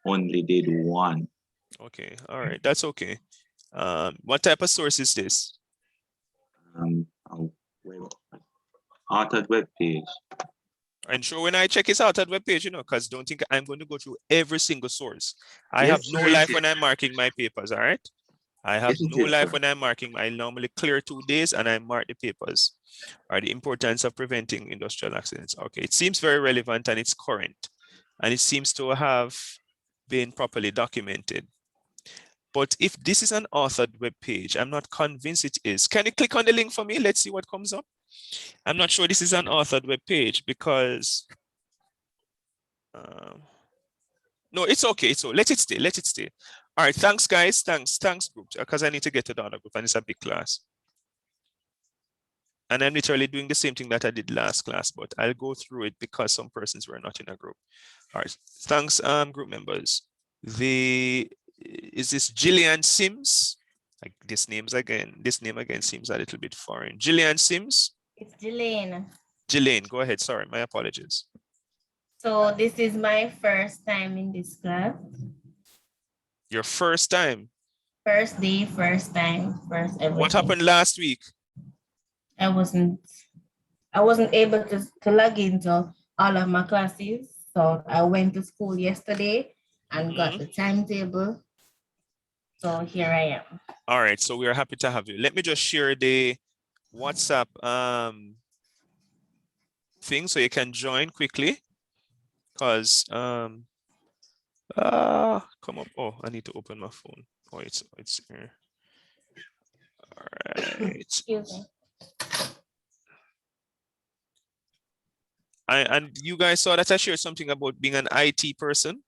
only did one. Okay, all right, that's okay. What type of source is this? Authored web page. And sure, when I check his authored web page, because don't think I'm going to go through every single source. I have no life when I'm marking my papers, all right? I have no life when I'm marking. I normally clear 2 days and I mark the papers. All right, the importance of preventing industrial accidents. Okay, it seems very relevant and it's current. And it seems to have been properly documented. But if this is an authored web page, I'm not convinced it is. Can you click on the link for me? Let's see what comes up. I'm not sure this is an authored web page because no, it's okay. So let it stay. Let it stay. All right. Thanks, guys. Thanks, group. Because I need to get to the other group and it's a big class. And I'm literally doing the same thing that I did last class, but I'll go through it because some persons were not in a group. All right. Thanks, group members. Is this Jillian Sims? Like this name again seems a little bit foreign. Jillian Sims? It's Jelaine. Jelaine, go ahead. Sorry, my apologies. So this is my first time in this class. Your first time? First day, first time, first everything. What happened last week? I wasn't able to log into all of my classes. So I went to school yesterday and got the timetable. So here I am. All right, so we are happy to have you. Let me just share the WhatsApp thing so you can join quickly. Because come up. Oh, I need to open my phone. Oh, it's here. All right. Excuse me. And you guys saw that I shared something about being an IT person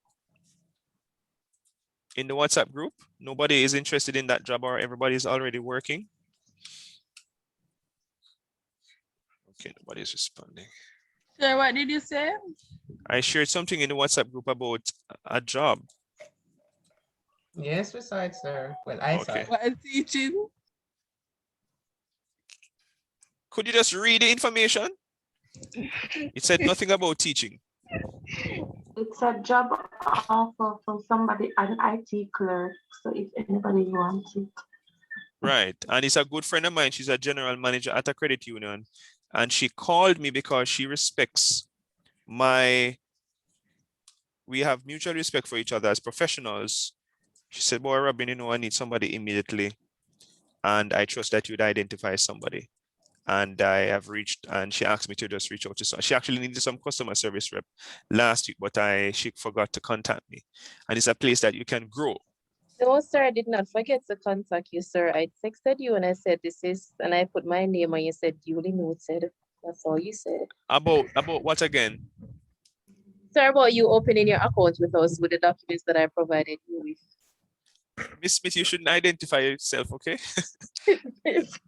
in the WhatsApp group. Nobody is interested in that job, or everybody is already working. Okay, nobody's responding. Sir, what did you say? I shared something in the WhatsApp group about a job. Yes, we saw it, sir. Well, I saw Okay. it. What is teaching? Could you just read the information? It said nothing about teaching. It's a job offer from somebody, an IT clerk. So if anybody wants it. Right. And it's a good friend of mine. She's a general manager at a credit union. And she called me because she respects we have mutual respect for each other as professionals. She said, boy, Robin, you know, I need somebody immediately. And I trust that you'd identify somebody. And I have reached, and she asked me to just reach out to some. She actually needed some customer service rep last week, but she forgot to contact me. And it's a place that you can grow. No, sir, I did not forget to contact you, sir. I texted you and I said this is, and I put my name and you said duly noted. That's all you said. About what again? Sir, about you opening your account with us with the documents that I provided you with. Miss Smith, you shouldn't identify yourself, okay?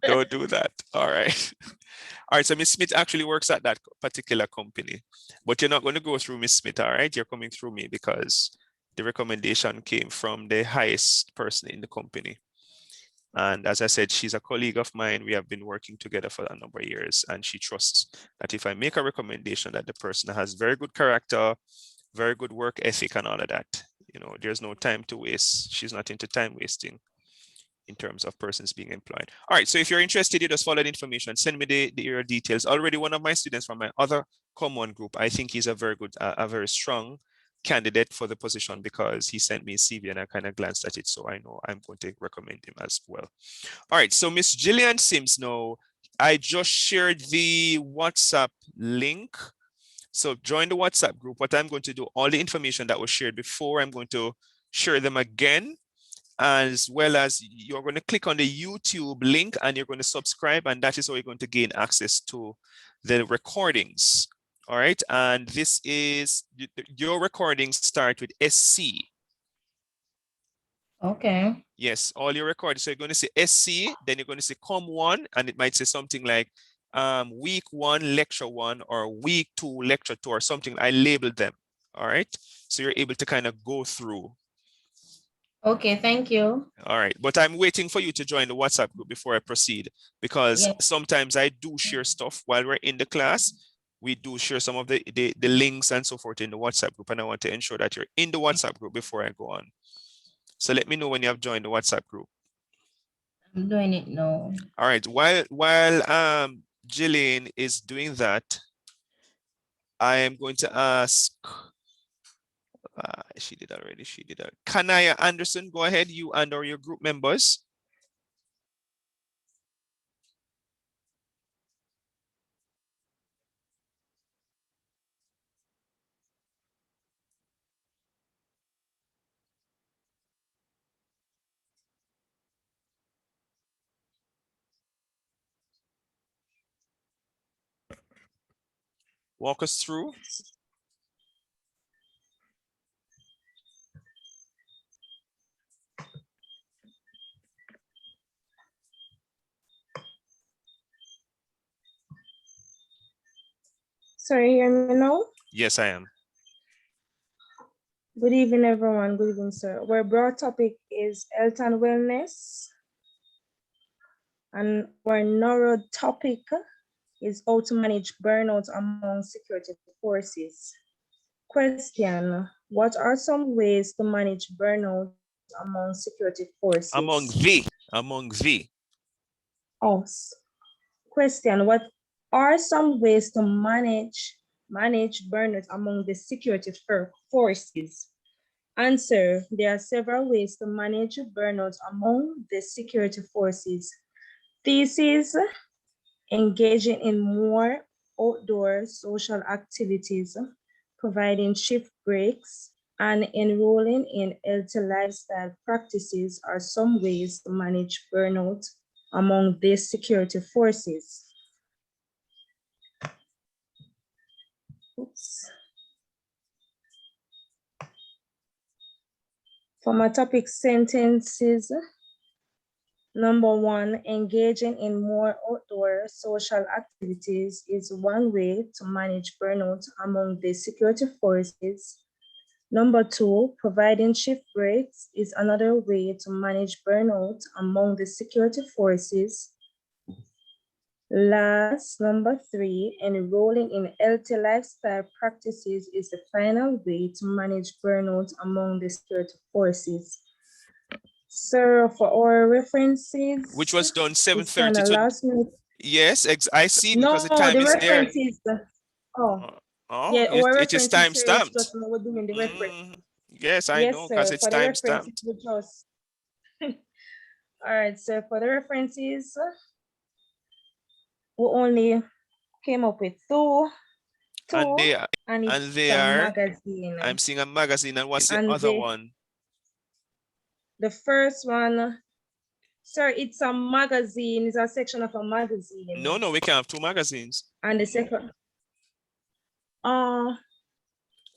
Don't do that. All right. All right, so Miss Smith actually works at that particular company, but you're not going to go through Miss Smith, all right? You're coming through me because the recommendation came from the highest person in the company. And as I said, she's a colleague of mine. We have been working together for a number of years, and she trusts that if I make a recommendation that the person has very good character, very good work ethic and all of that, you know, there's no time to waste. She's not into time wasting in terms of persons being employed. All right, so if you're interested, you just follow the information, send me your details. Already one of my students from my other common group, I think he's a very good, a very strong candidate for the position because he sent me a CV and I kind of glanced at it. So I know I'm going to recommend him as well. All right, so Miss Jillian Sims, now I just shared the WhatsApp link. So join the WhatsApp group. What I'm going to do, all the information that was shared before, I'm going to share them again, as well as you're going to click on the YouTube link and you're going to subscribe, and that is how you're going to gain access to the recordings. All right, and this is your recordings start with SC. Okay. Yes, all your recordings. So you're going to say SC, then you're going to say COM1, and it might say something like week 1, lecture 1, or week 2, lecture 2, or something. I labeled them. All right, so you're able to kind of go through. Okay, thank you. All right, but I'm waiting for you to join the WhatsApp group before I proceed, because sometimes I do share stuff while we're in the class. We do share some of the links and so forth in the WhatsApp group, and I want to ensure that you're in the WhatsApp group before I go on. So let me know when you have joined the WhatsApp group. I'm doing it now. All right, while Jillian is doing that, I am going to ask, she did already, Kanaya Anderson, go ahead, you and or your group members. Walk us through. Sorry, hear me now? Yes, I am. Good evening, everyone. Good evening, sir. Our broad topic is health and wellness. And our narrow topic is how to manage burnout among security forces. Question: what are some ways to manage burnout among security forces? Among the. Us. Question: what are some ways to manage burnout among the security forces? Answer: there are several ways to manage burnout among the security forces. Thesis: engaging in more outdoor social activities, providing shift breaks, and enrolling in healthy lifestyle practices are some ways to manage burnout among these security forces. Oops. For my topic sentences, number 1, engaging in more outdoor social activities is one way to manage burnout among the security forces. Number 2, providing shift breaks is another way to manage burnout among the security forces. Last, number 3, enrolling in healthy lifestyle practices is the final way to manage burnout among the security forces. So for our references, Which was done it's kinda 7:30 to. last minute. Yes, I see No, because the time the is there. references. Oh, Oh, yeah, our it is references, time sir, it's stamped. just we're doing the reference. Yes, I Yes, know sir. because it's For the time references, stamped. we just. All right, so for the references, we only came up with two, And they and and it's they a are. magazine. I'm seeing a magazine, and what's the And other one? the first one, sir, it's a magazine. It's a section of a magazine. No, we can have 2 magazines. And the second,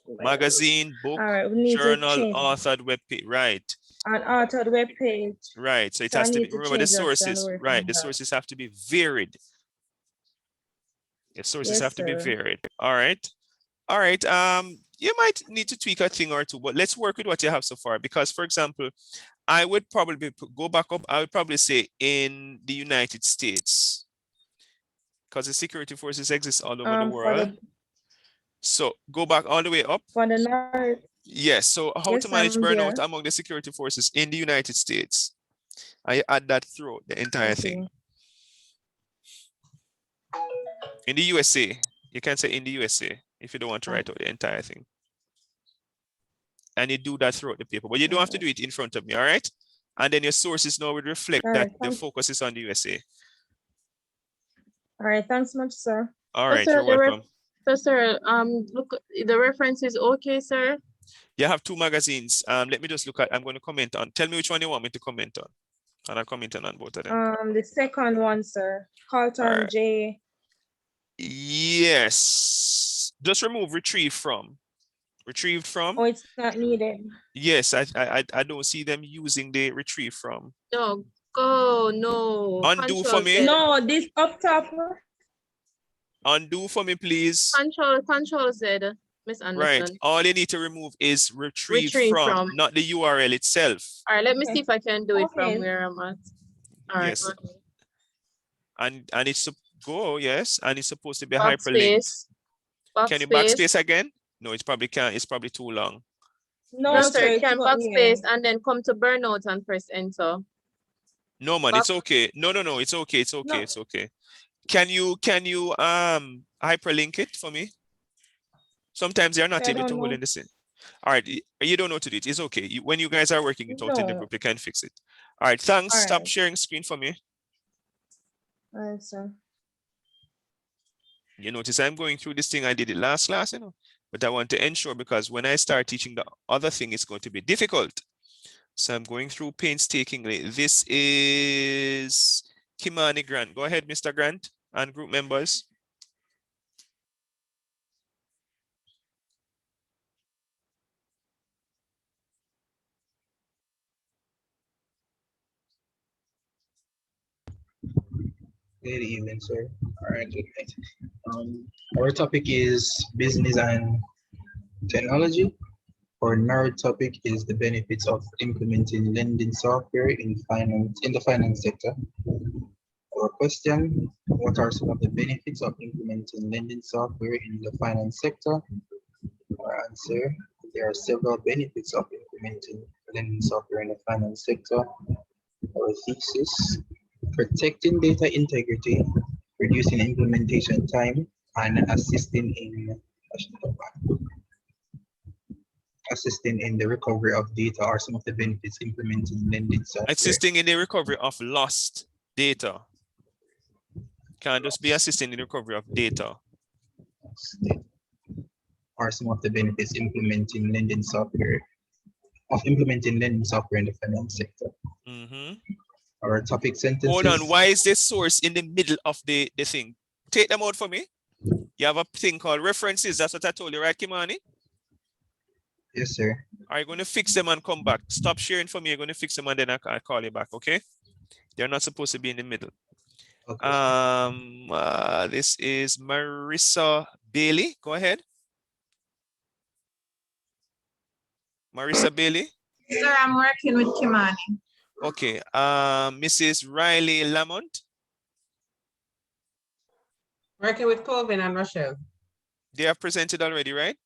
Magazine, book, all right, we need to journal, change authored web page. Right. an authored web page. Right. So it So I has to need be, to remember the change that and sources. work Right. on The that. sources have to be varied. The sources Yes, have to be sir. varied. All right. All right. You might need to tweak a thing or two, but let's work with what you have so far. Because, for example, I would probably go back up. I would probably say in the United States, because the security forces exist all over the world. So go back all the way up. For the North. Yes. So how Yes, to manage I'm burnout there. among the security forces in the United States? I add that throughout the entire thing. In the USA, you can say in the USA if you don't want to write out the entire thing. And you do that throughout the paper, but you don't have to do it in front of me, all right? And then your sources now would reflect that the focus is on the USA. All right, thanks much, sir. All right, you're welcome. So, sir, look, the reference is okay, sir. You have 2 magazines. Let me just look at. I'm going to comment on. Tell me which one you want me to comment on, and I'll comment on both of them. The second one, sir. Carlton All right. J. Yes. Just remove retrieve from. Retrieved from. Oh, it's not needed. Yes, I don't see them using the retrieve from. No, go, no. Undo for me. No, this up top. Undo for me, please. Control Z, Miss Anderson. Right. All you need to remove is retrieve from, not the URL itself. All right, let me see if I can do it from where I'm at. All right. Yes. And it's to go, yes, and it's supposed to be Backspace. hyperlinked. Can you backspace again? No, it probably can't. It's probably too long. No, sir, you can backspace and then come to burnout and press enter. No, man, it's okay. No, it's okay. It's okay. It's okay. Can you hyperlink it for me? Sometimes they're not able to hold in the same. All right, you don't know to do it. It's okay. When you guys are working it out in the group, you can fix it. All right, thanks. All Stop right. sharing screen for me. All right, sir. You notice I'm going through this thing. I did it last class, but I want to ensure because when I start teaching the other thing, it's going to be difficult. So I'm going through painstakingly. This is Kimani Grant. Go ahead, Mr. Grant and group members. Good evening, sir. All right, good night. Our topic is business and technology. Our narrow topic is the benefits of implementing lending software in the finance sector. Our question: what are some of the benefits of implementing lending software in the finance sector? Our answer: there are several benefits of implementing lending software in the finance sector. Our thesis: protecting data integrity, reducing implementation time, and assisting in the recovery of data are some of the benefits implementing lending software. Assisting in the recovery of lost data. Can't just be assisting in the recovery of data. Are some of the benefits implementing lending software in the finance sector. Our topic sentences. Hold on, why is this source in the middle of the thing? Take them out for me. You have a thing called references. That's what I told you, right, Kimani? Yes, sir. Are you going to fix them and come back? Stop sharing for me. You're going to fix them and then I'll call you back, okay? They're not supposed to be in the middle. Okay. This is Marissa Bailey. Go ahead. Marissa Bailey. Sir, I'm working with Kimani. Okay. Mrs. Riley Lamont. Working with Colvin and Rochelle. They are presented already, right?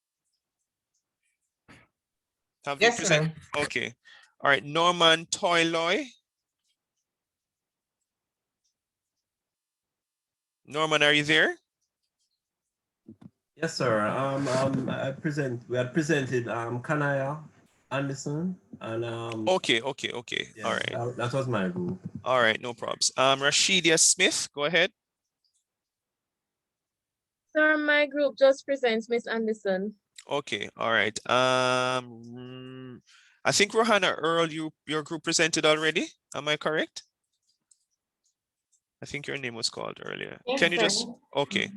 Have Yes, they presented? sir. Okay. All right. Norman Toyloy. Norman, are you there? Yes, sir. We had presented Kanaya Anderson and Okay. yes, All right. that was my group. All right, no problems. Rashidia Smith, go ahead. Sir, my group just presents Miss Anderson. Okay, all right. I think Rohanna Earl, your group presented already. Am I correct? I think your name was called earlier. Yes, Can you sir. just okay.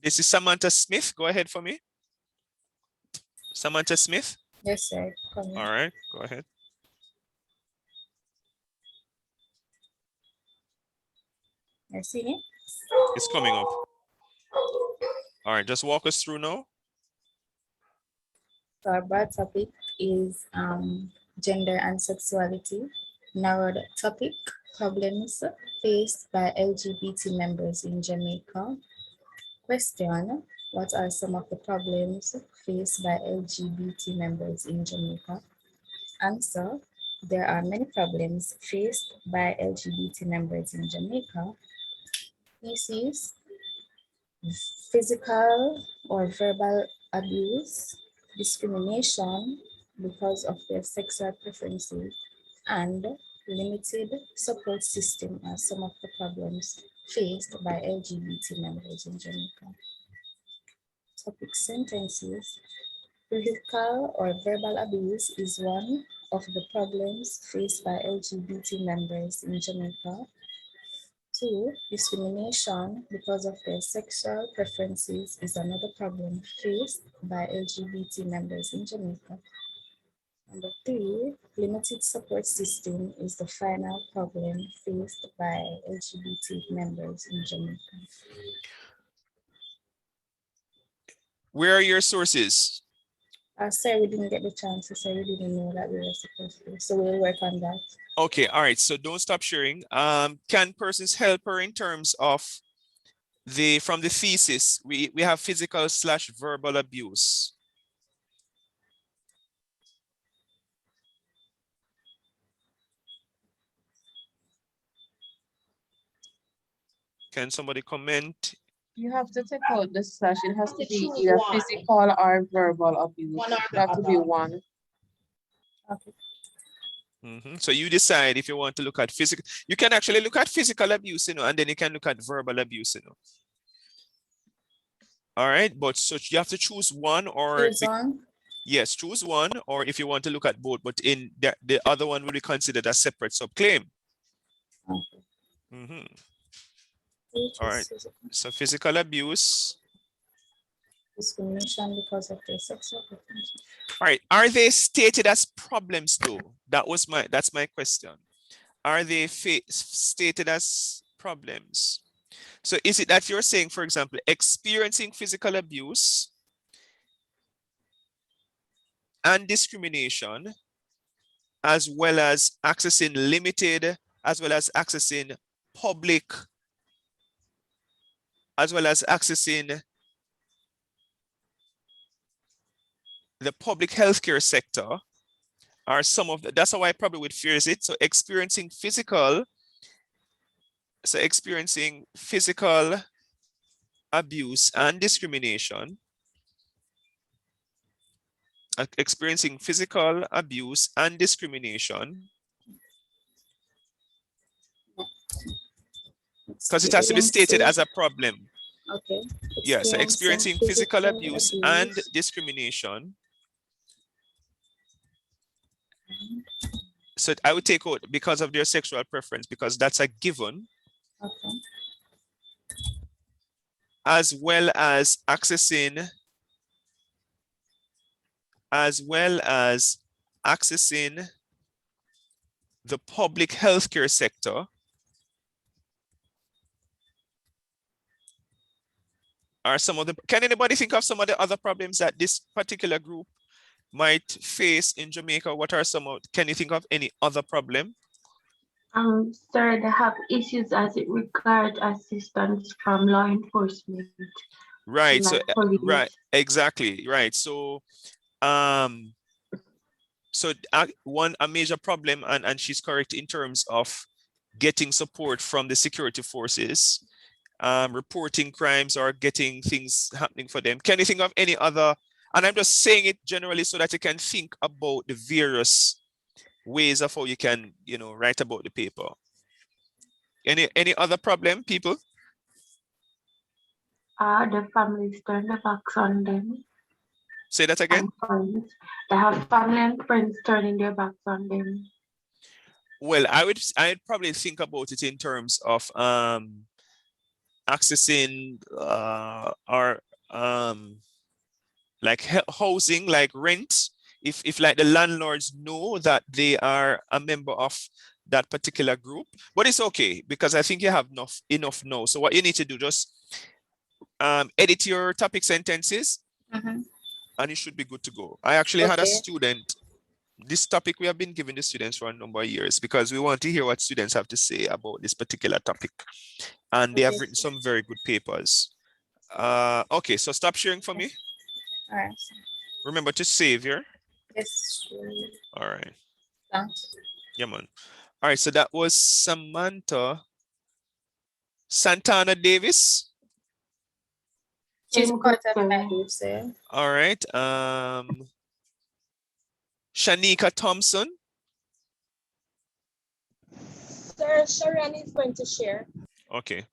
This is Samantha Smith. Go ahead for me. Samantha Smith. Yes, sir. All right, go ahead. I see it. It's coming up. All right, just walk us through now. So our broad topic is gender and sexuality. Narrowed topic, problems faced by LGBT members in Jamaica. Question, what are some of the problems faced by LGBT members in Jamaica? Answer, there are many problems faced by LGBT members in Jamaica. This is physical or verbal abuse, discrimination because of their sexual preferences, and limited support system are some of the problems faced by LGBT members in Jamaica. Topic sentences. Physical or verbal abuse is one of the problems faced by LGBT members in Jamaica. 2, discrimination because of their sexual preferences is another problem faced by LGBT members in Jamaica. Number 3, limited support system is the final problem faced by LGBT members in Jamaica. Where are your sources? Sir, we didn't get the chance to say we didn't know that we were supposed to, so we'll work on that. Okay, all right, so don't stop sharing. Can persons help her in terms of from the thesis? We have physical/verbal abuse. Can somebody comment? You have to take out the slash. It has to be either physical or verbal abuse. It has to be one. Okay. So you decide if you want to look at physical. You can actually look at physical abuse, and then you can look at verbal abuse, All right, but so you have to choose one or Choose one? Yes, choose one, or if you want to look at both, but in the other one will be considered a separate subclaim. Okay. All right, so physical abuse. Discrimination because of their sexual preferences. All right, are they stated as problems though? That's my question. Are they stated as problems? So is it that you're saying, for example, experiencing physical abuse and discrimination, as well as accessing limited, as well as accessing public, as well as accessing the public healthcare sector are some of the, that's how I probably would phrase it. So experiencing physical abuse and discrimination, experiencing physical abuse and discrimination, because it has to be stated as a problem. Okay. Yeah, so experiencing physical abuse and discrimination. So I would take out because of their sexual preference, because that's a given. Okay. as well as accessing the public healthcare sector are some of the, can anybody think of some of the other problems that this particular group might face in Jamaica? What are some of, can you think of any other problem? Sir, they have issues as it regards assistance from law enforcement. Right, so like police. right, exactly, right. So a major problem, and she's correct in terms of getting support from the security forces, reporting crimes or getting things happening for them. Can you think of any other, and I'm just saying it generally so that you can think about the various ways of how you can, you know, write about the paper. Any other problem, people? The families turn their backs on them. Say that again. They have family and friends turning their backs on them. Well, I'd probably think about it in terms of accessing our like housing, like rent. If like the landlords know that they are a member of that particular group, but it's okay because I think you have enough now. So what you need to do, just edit your topic sentences, and it should be good to go. I actually had a student. This topic we have been giving the students for a number of years because we want to hear what students have to say about this particular topic. And they have written some very good papers. Okay, so stop sharing for me. All right. Remember to save your. Yes. All right. Thanks. Yeah, man. All right, so that was Samantha. Santana Davis. She's part of my group, sir. All right. Shanika Thompson. Sir, Sharon is going to share. Okay.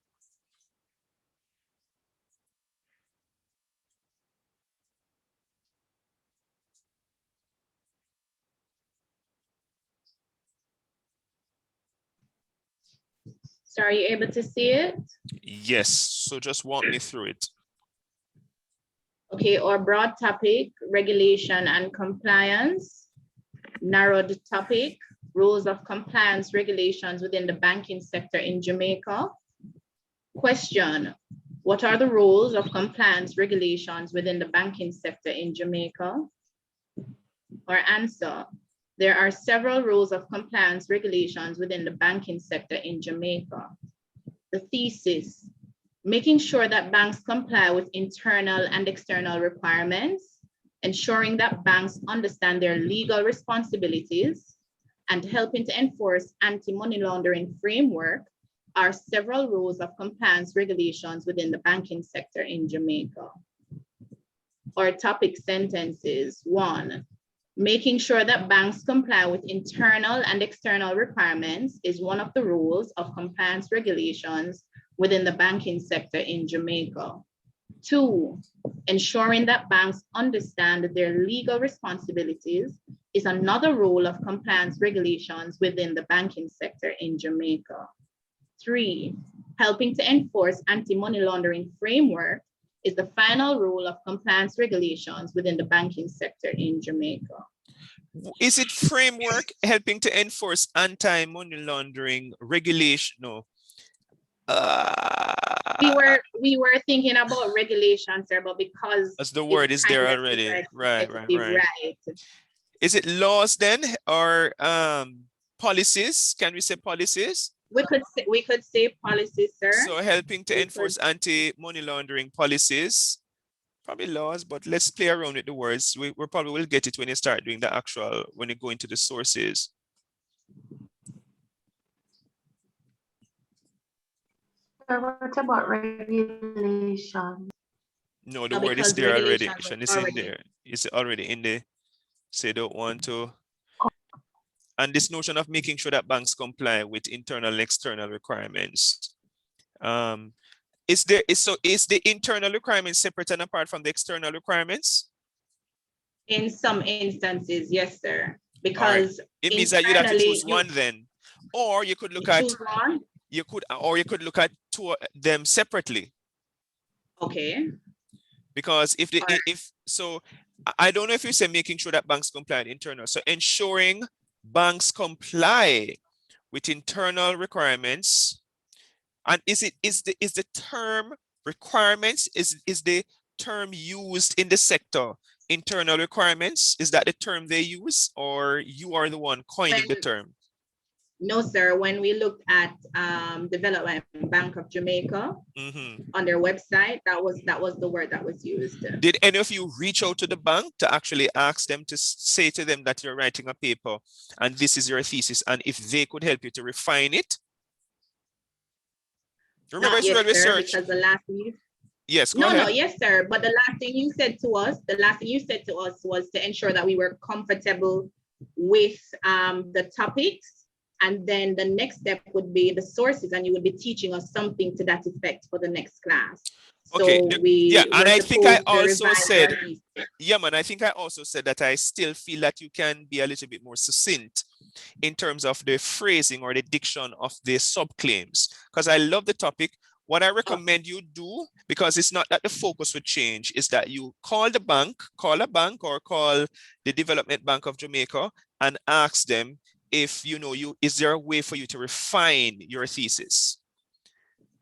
So are you able to see it? Yes, so just walk me through it. Okay, our broad topic, regulation and compliance. Narrowed topic, rules of compliance regulations within the banking sector in Jamaica. Question, what are the rules of compliance regulations within the banking sector in Jamaica? Or answer, there are several rules of compliance regulations within the banking sector in Jamaica. The thesis, making sure that banks comply with internal and external requirements, ensuring that banks understand their legal responsibilities, and helping to enforce anti-money laundering framework are several rules of compliance regulations within the banking sector in Jamaica. Our topic sentences, 1, making sure that banks comply with internal and external requirements is one of the rules of compliance regulations within the banking sector in Jamaica. 2, ensuring that banks understand their legal responsibilities is another rule of compliance regulations within the banking sector in Jamaica. 3, helping to enforce anti-money laundering framework is the final rule of compliance regulations within the banking sector in Jamaica. Is it framework helping to enforce anti-money laundering regulation? No. We were thinking about regulations there, but because as the word is there already. Right. Is it laws then, or policies? Can we say policies? We could say policies, sir. So helping to enforce anti-money laundering policies, probably laws, but let's play around with the words. We probably will get it when you start doing the actual, when you go into the sources. What about regulation? No, the word is there already. It's in there. It's already in there. So you don't want to. And this notion of making sure that banks comply with internal and external requirements. Is the internal requirements separate and apart from the external requirements? In some instances, yes, sir. Because it means that you'd have to choose one then. Or you could look at one? you could look at two of them separately. Okay. Because I don't know if you say making sure that banks comply with internal. So ensuring banks comply with internal requirements. And is the term requirements, is the term used in the sector internal requirements? Is that the term they use, or you are the one coining the term? No, sir. When we looked at Development Bank of Jamaica on their website, that was the word that was used. Did any of you reach out to the bank to actually ask them to say to them that you're writing a paper and this is your thesis, and if they could help you to refine it? Remember, it's real research. Because the last thing yes, go ahead. No, yes, sir. But the last thing you said to us, was to ensure that we were comfortable with the topics. And then the next step would be the sources, and you would be teaching us something to that effect for the next class. Okay. So and I think I also said, I think I also said that I still feel that you can be a little bit more succinct in terms of the phrasing or the diction of the subclaims, because I love the topic. What I recommend you do, because it's not that the focus would change, is that you call a bank or call the Development Bank of Jamaica and ask them if is there a way for you to refine your thesis?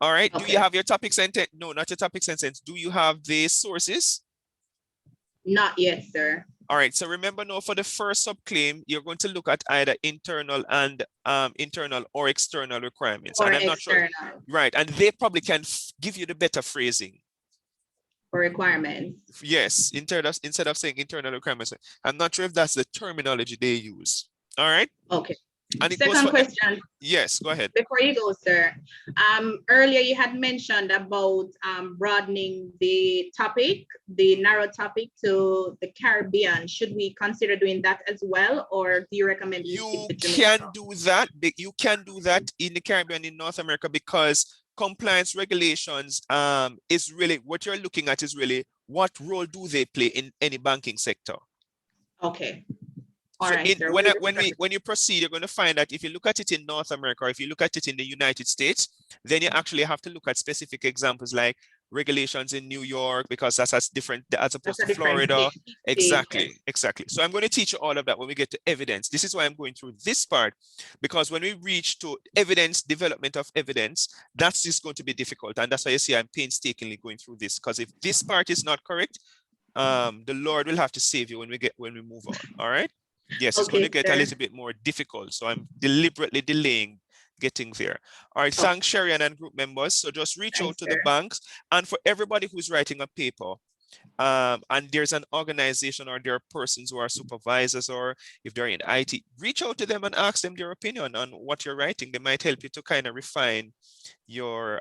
All right. Okay. Do you have your topic sentence? No, not your topic sentence. Do you have the sources? Not yet, sir. All right. So remember now, for the first subclaim, you're going to look at either internal or external requirements. Or and I'm external. not sure. Right. And they probably can give you the better phrasing. For requirements. Yes. Instead of saying internal requirements. I'm not sure if that's the terminology they use. All right. Okay. And second question. Yes, go ahead. Before you go, sir. Earlier you had mentioned about broadening the topic, the narrow topic, to the Caribbean. Should we consider doing that as well, or do you recommend you can do that? You can do that in the Caribbean, in North America, because compliance regulations is really what you're looking at, is really what role do they play in any banking sector. Okay. So when you proceed, you're going to find that if you look at it in North America, or if you look at it in the United States, then you actually have to look at specific examples like regulations in New York, because that's different as opposed to Florida. Exactly. So I'm going to teach you all of that when we get to evidence. This is why I'm going through this part, because when we reach to evidence, development of evidence, that's just going to be difficult. And that's why you see I'm painstakingly going through this, because if this part is not correct, the Lord will have to save you when we move on. All right. Yes, it's going to get a little bit more difficult. So I'm deliberately delaying getting there. All right, thanks, Sharon and group members. So just reach out to the banks. And for everybody who's writing a paper, and there's an organization or there are persons who are supervisors, or if they're in IT, reach out to them and ask them their opinion on what you're writing. They might help you to kind of refine your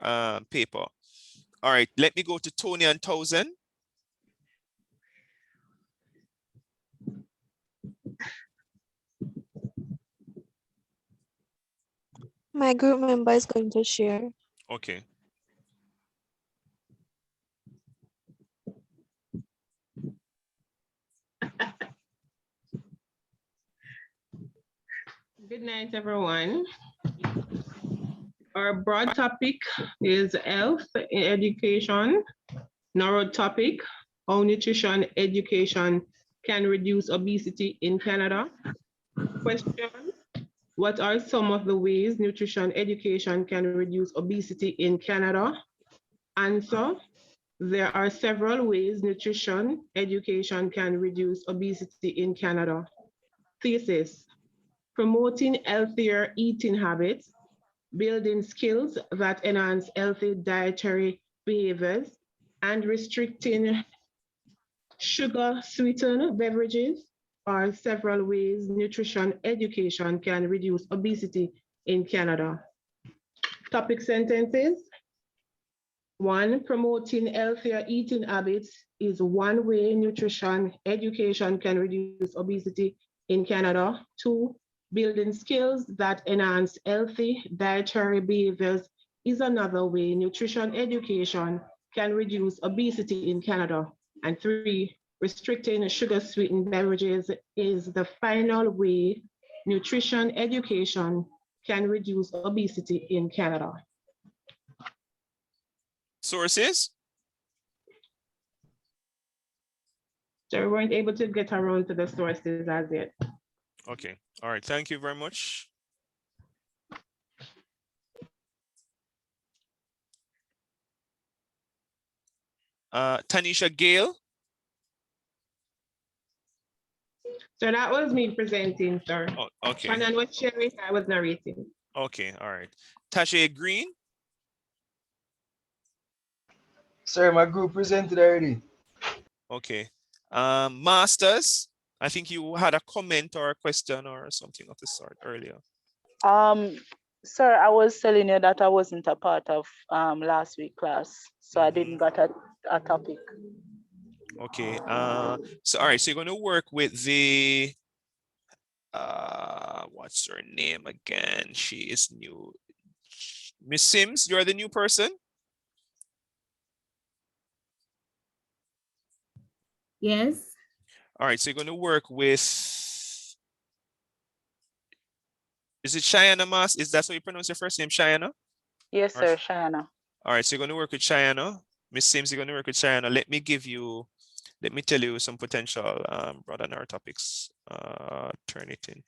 paper. All right, let me go to Tony and Townsend. My group member is going to share. Okay. Good night, everyone. Our broad topic is health in education. Narrow topic, how nutrition education can reduce obesity in Canada. Question, what are some of the ways nutrition education can reduce obesity in Canada? Answer, there are several ways nutrition education can reduce obesity in Canada. Thesis, promoting healthier eating habits, building skills that enhance healthy dietary behaviors, and restricting sugar-sweetened beverages are several ways nutrition education can reduce obesity in Canada. Topic sentences. 1, promoting healthier eating habits is one way nutrition education can reduce obesity in Canada. 2, building skills that enhance healthy dietary behaviors is another way nutrition education can reduce obesity in Canada. And 3, restricting sugar-sweetened beverages is the final way nutrition education can reduce obesity in Canada. Sources? So we weren't able to get around to the sources as yet. Okay. All right. Thank you very much. Tanisha Gale. So that was me presenting, sir. Oh, okay. Shannon was sharing, I was narrating. Okay. All right. Tasha Green. Sir, my group presented already. Okay. Masters. I think you had a comment or a question or something of the sort earlier. Sir, I was telling you that I wasn't a part of last week class, so I didn't got a topic. Okay. So all right, so you're going to work with the what's her name again? She is new. Miss Sims, you're the new person? Yes. All right, so you're going to work with, is it Cheyenne Mas? Is that how you pronounce your first name, Cheyenne? Yes, sir, Cheyenne. All right, so you're going to work with Cheyenne. Miss Sims, you're going to work with Cheyenne. Let me tell you some potential broader narrow topics. Turn it in.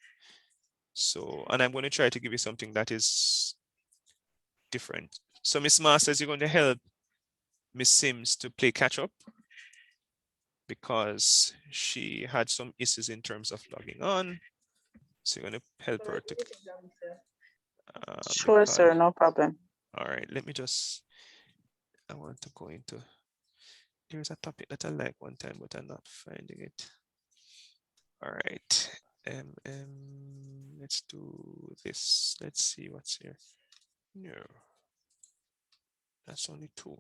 So, and I'm going to try to give you something that is different. So Miss Masters, you're going to help Miss Sims to play catch up because she had some issues in terms of logging on. So you're going to help her to. Sure, sir, no problem. All right, let me just, I want to go into, there's a topic that I like one time, but I'm not finding it. All right, let's do this. Let's see what's here. No, that's only 2.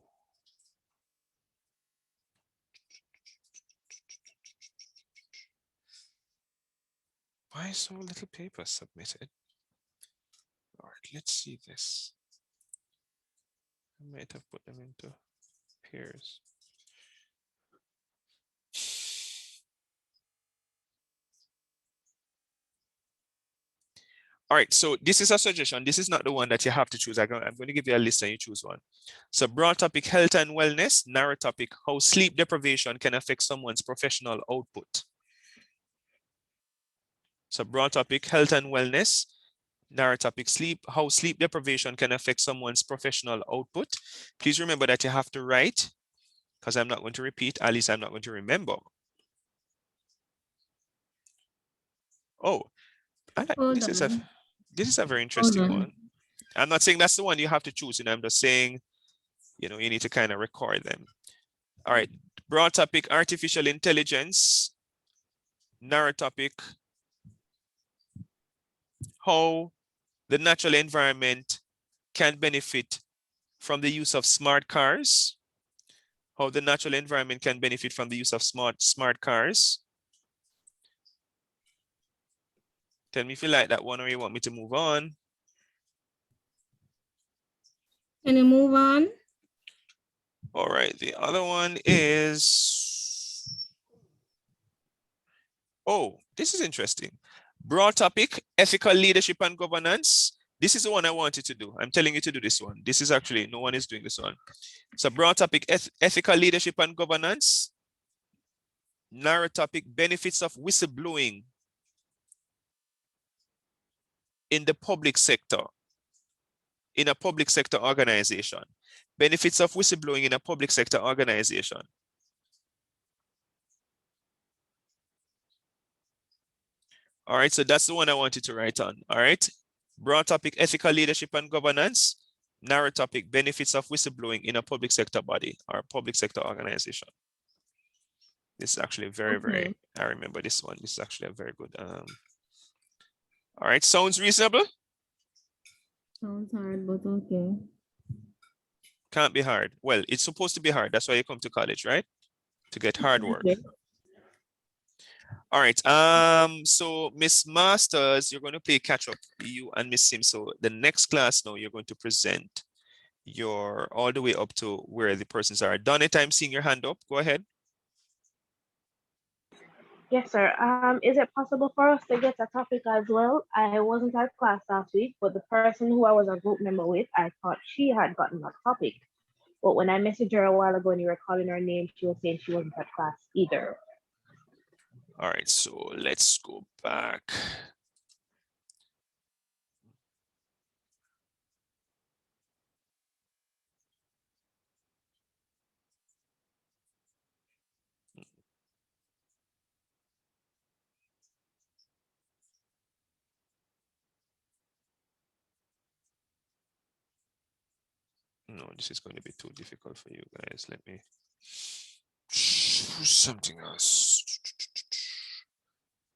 Why is so little paper submitted? All right, let's see this. I might have put them into pairs. All right, so this is a suggestion. This is not the one that you have to choose. I'm going to give you a list and you choose one. So broad topic, health and wellness. Narrow topic, how sleep deprivation can affect someone's professional output. So broad topic, health and wellness. Narrow topic, sleep, how sleep deprivation can affect someone's professional output. Please remember that you have to write, because I'm not going to repeat, at least I'm not going to remember. Oh, this is a very interesting one. I'm not saying that's the one you have to choose, and I'm just saying, you need to kind of record them. All right, broad topic, artificial intelligence. Narrow topic, how the natural environment can benefit from the use of smart cars. How the natural environment can benefit from the use of smart cars. Tell me if you like that one or you want me to move on. Can you move on? All right, the other one is, oh, this is interesting. Broad topic, ethical leadership and governance. This is the one I wanted to do. I'm telling you to do this one. This is actually, no one is doing this one. So broad topic, ethical leadership and governance. Narrow topic, benefits of whistleblowing in the public sector, in a public sector organization. Benefits of whistleblowing in a public sector organization. All right, so that's the one I wanted to write on. All right, broad topic, ethical leadership and governance. Narrow topic, benefits of whistleblowing in a public sector body or public sector organization. This is actually very, I remember this one. This is actually a very good. All right, sounds reasonable? Sounds hard, but okay. Can't be hard. Well, it's supposed to be hard. That's why you come to college, right? To get hard work. Okay. All right. So Miss Masters, you're going to play catch up, you and Miss Sim. So the next class now, you're going to present your all the way up to where the persons are. Donnet, I'm seeing your hand up. Go ahead. Yes, sir. Is it possible for us to get a topic as well? I wasn't at class last week, but the person who I was a group member with, I thought she had gotten a topic. But when I messaged her a while ago and you were calling her name, she was saying she wasn't at class either. All right, so let's go back. No, this is going to be too difficult for you guys. Let me choose something else.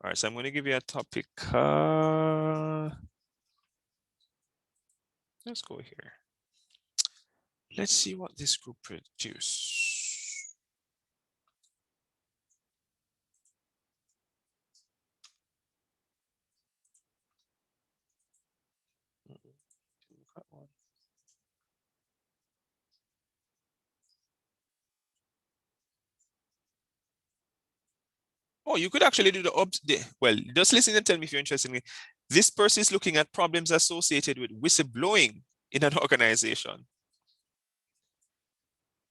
All right, so I'm going to give you a topic. Let's go here. Let's see what this group produce. Oh, you could actually do well, just listen and tell me if you're interested in it. This person is looking at problems associated with whistleblowing in an organization.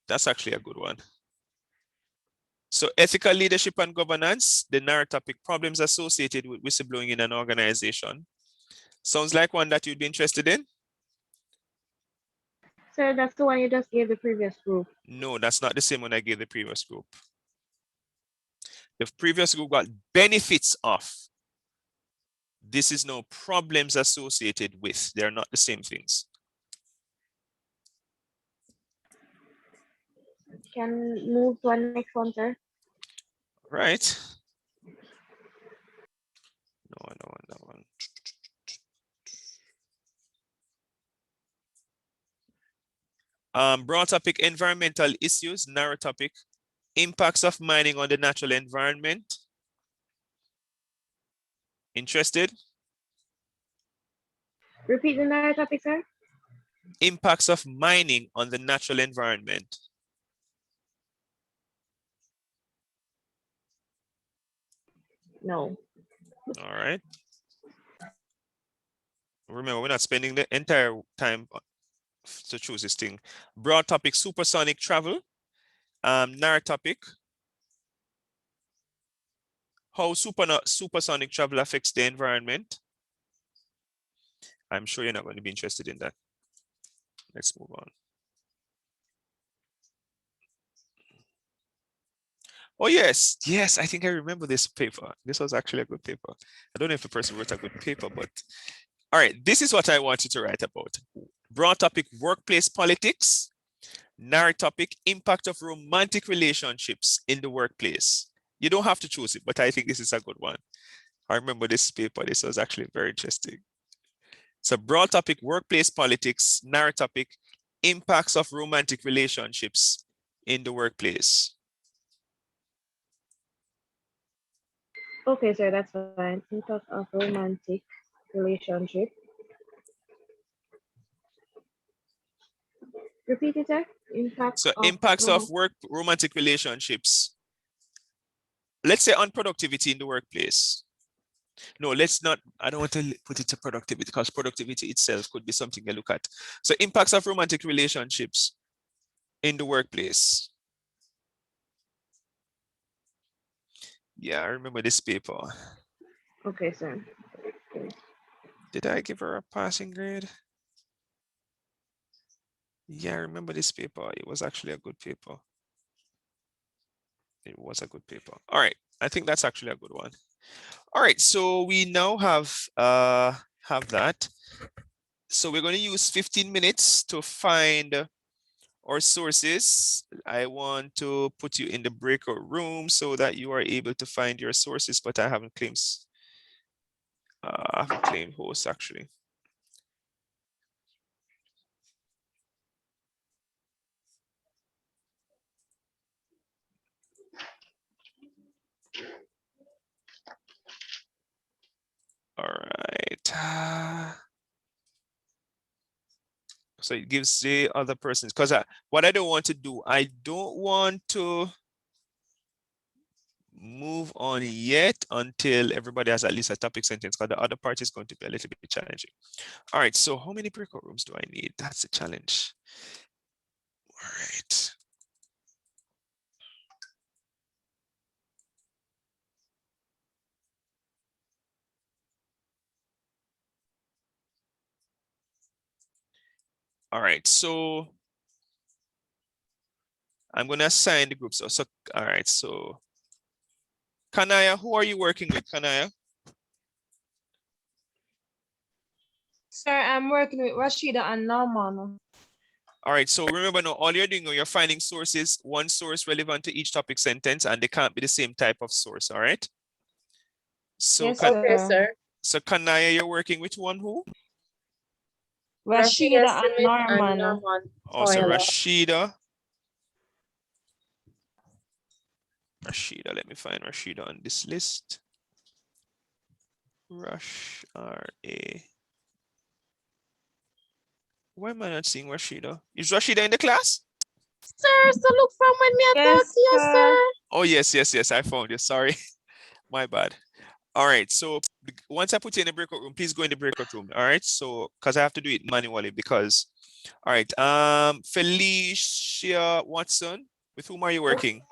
That's actually a good one. So ethical leadership and governance, the narrow topic, problems associated with whistleblowing in an organization. Sounds like one that you'd be interested in? Sir, that's the one you just gave the previous group. No, that's not the same one I gave the previous group. The previous group got benefits of. This is no problems associated with. They're not the same things. Can move to our next one, sir. Right. No, I don't want that one. Broad topic, environmental issues. Narrow topic, impacts of mining on the natural environment. Interested? Repeat the narrow topic, sir. Impacts of mining on the natural environment. No. All right. Remember, we're not spending the entire time to choose this thing. Broad topic, supersonic travel. Narrow topic, how supersonic travel affects the environment. I'm sure you're not going to be interested in that. Let's move on. Oh, yes. Yes, I think I remember this paper. This was actually a good paper. I don't know if the person wrote a good paper, but all right, this is what I wanted to write about. Broad topic, workplace politics. Narrow topic, impact of romantic relationships in the workplace. You don't have to choose it, but I think this is a good one. I remember this paper. This was actually very interesting. So broad topic, workplace politics. Narrow topic, impacts of romantic relationships in the workplace. Okay, sir, that's fine. Impact of romantic relationship. Repeat it, sir. So impacts of romantic relationships. Let's say on productivity in the workplace. No, let's not, I don't want to put it to productivity because productivity itself could be something you look at. So impacts of romantic relationships in the workplace. Yeah, I remember this paper. Okay, sir. Did I give her a passing grade? Yeah, I remember this paper. It was actually a good paper. It was a good paper. All right, I think that's actually a good one. All right, so we now have that. So we're going to use 15 minutes to find our sources. I want to put you in the breakout room so that you are able to find your sources, but I haven't claimed host actually. All right. So it gives the other persons, because what I don't want to do, I don't want to move on yet until everybody has at least a topic sentence, because the other part is going to be a little bit challenging. All right, so how many breakout rooms do I need? That's the challenge. All right. All right, so I'm gonna assign the groups. So all right, so Kanaya, who are you working with, Kanaya? Sir, I'm working with Rashida and Norman. All right, so remember now, all you're doing, you're finding sources, one source relevant to each topic sentence, and they can't be the same type of source, all right? So, Yes, Okay, sir. sir. So Kanaya, you're working with one who? Rashida and Smith and Norman. Norman Oh, so Toiler. Rashida. Rashida, let me find Rashida on this list. Rush, R-A. Why am I not seeing Rashida? Is Rashida in the class? Sir, so look from when me I talk to you, sir. Oh, yes, yes, yes, I found you. Sorry, my bad. All right, so once I put you in the breakout room, please go in the breakout room. All right, so because I have to do it manually because, all right, Felicia Watson, with whom are you working?